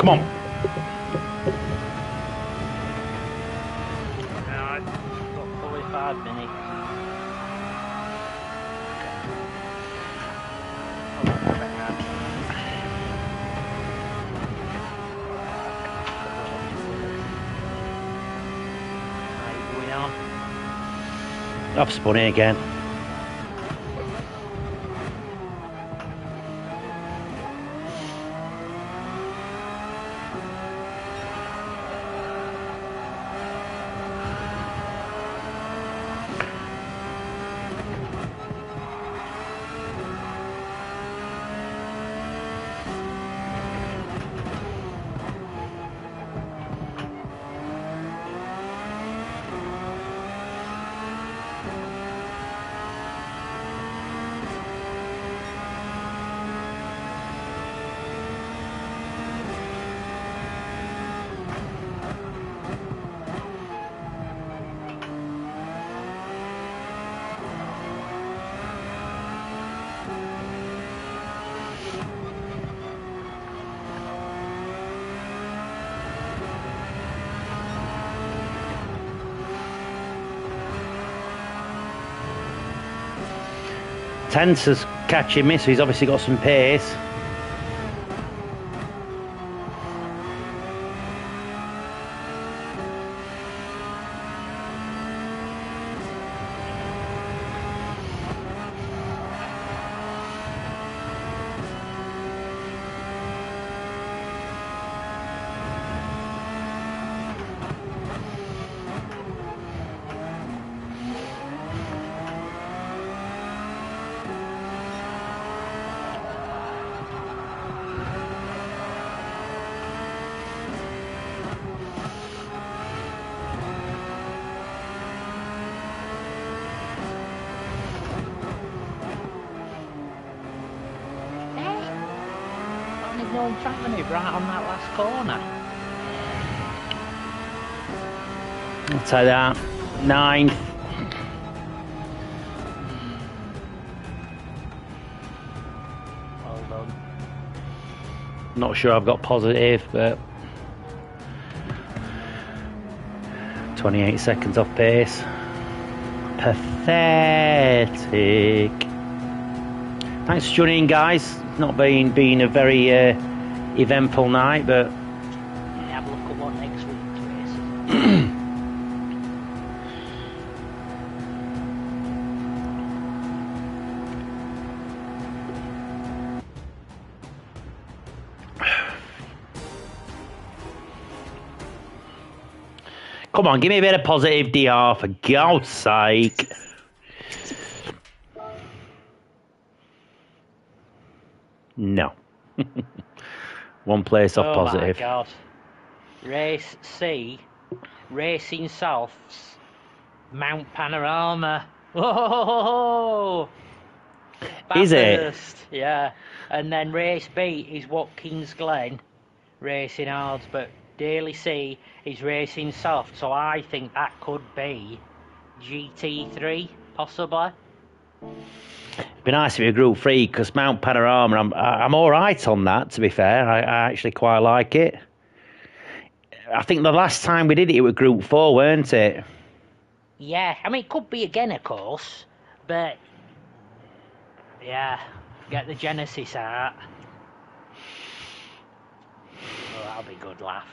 S3: Come on.
S2: I've got 45 minutes.
S3: I've spun it again. Tenser's catching me, so he's obviously got some pace.
S2: No track maneuver right on that last corner.
S3: I'll take that. 9th.
S2: Well done.
S3: Not sure I've got positive, but 28 seconds off pace. Pathetic. Thanks for tuning in, guys. Not been a very eventful night, but
S2: Have a look at what next week's race
S3: come on, give me a bit of positive DR for God's sake. No. One place off positive.
S2: Oh my God. Race C, Racing Softs, Mount Panorama. Oh,
S3: Is it?
S2: Bathurst. Yeah. And then race B is Watkins Glen, Racing Hards, but Daly C is Racing Soft. So I think that could be GT3, possibly.
S3: It'd be nice if it were Group 3, because Mount Panorama, I'm all right on that, to be fair. I actually quite like it. I think the last time we did it, it was Group 4, weren't it?
S2: Yeah, I mean, it could be again, of course, but yeah, get the Genesis out. Oh, that'll be a good laugh.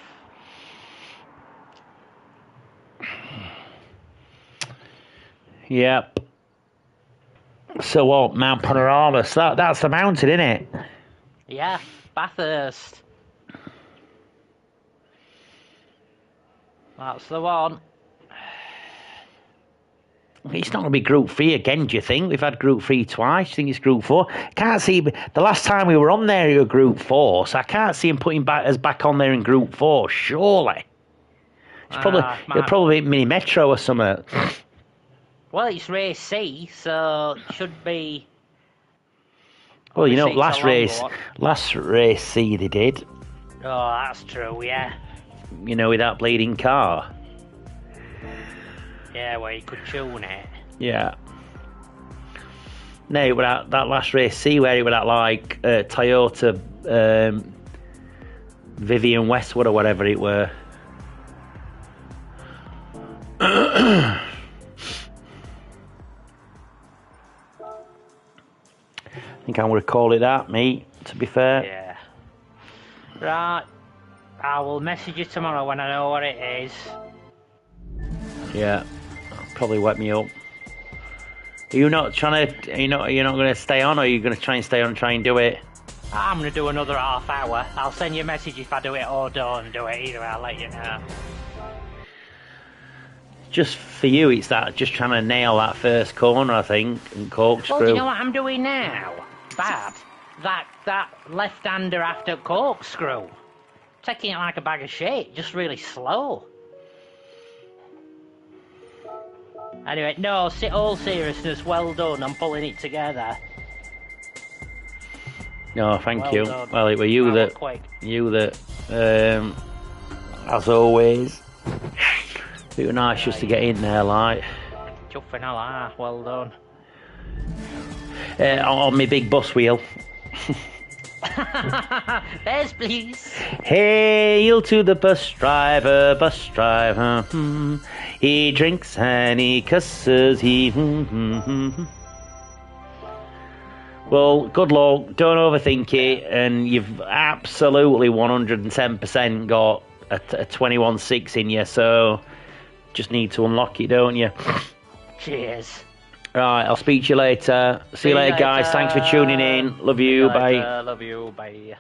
S3: Yep. So what, Mount Panorama? So that's the mountain, isn't it?
S2: Yeah, Bathurst. That's the one.
S3: It's not going to be Group 3 again, do you think? We've had Group 3 twice. I think it's Group 4. Can't see... The last time we were on there, it was Group 4, so I can't see him putting us back on there in Group 4, surely. It's it'll probably be Mini Metro or something.
S2: Well, it's race C, so it should be...
S3: Well, you know,
S2: Obviously,
S3: last race C they did.
S2: Oh, that's true, yeah.
S3: You know, with that bleeding car.
S2: Yeah, well, you could tune it.
S3: Yeah. No, it was that last race C where it was that, like, Toyota Vivian Westwood or whatever it were. I think I'm going to call it that, mate, to be fair.
S2: Yeah. Right. I will message you tomorrow when I know what it is.
S3: Yeah. Probably wet me up. Are you not trying to... You're not going to stay on, or are you going to try and stay on and try and do it?
S2: I'm going to do another half hour. I'll send you a message if I do it or don't do it. Either way, I'll let you know.
S3: Just for you, it's that just trying to nail that first corner, I think, and corkscrew.
S2: Well, you know what I'm doing now? Bad. That left-hander after corkscrew. Taking it like a bag of shit. Just really slow. Anyway, no, all seriousness, well done. I'm pulling it together.
S3: No, thank
S2: Well
S3: you.
S2: done.
S3: Well, it were you
S2: That
S3: that...
S2: was quick.
S3: You that, as always, it was nice just to get in there, like.
S2: Chuffing all ah, well done.
S3: On my big bus wheel.
S2: There's please.
S3: Hail to the bus driver, He drinks and he cusses, Well, good luck. Don't overthink it, and you've absolutely 110% got a 21.6 in you. So just need to unlock it, don't you?
S2: Cheers.
S3: Right, I'll speak to you later. See you later, guys. Thanks for tuning in. Love you. Bye.
S2: Love you. Bye.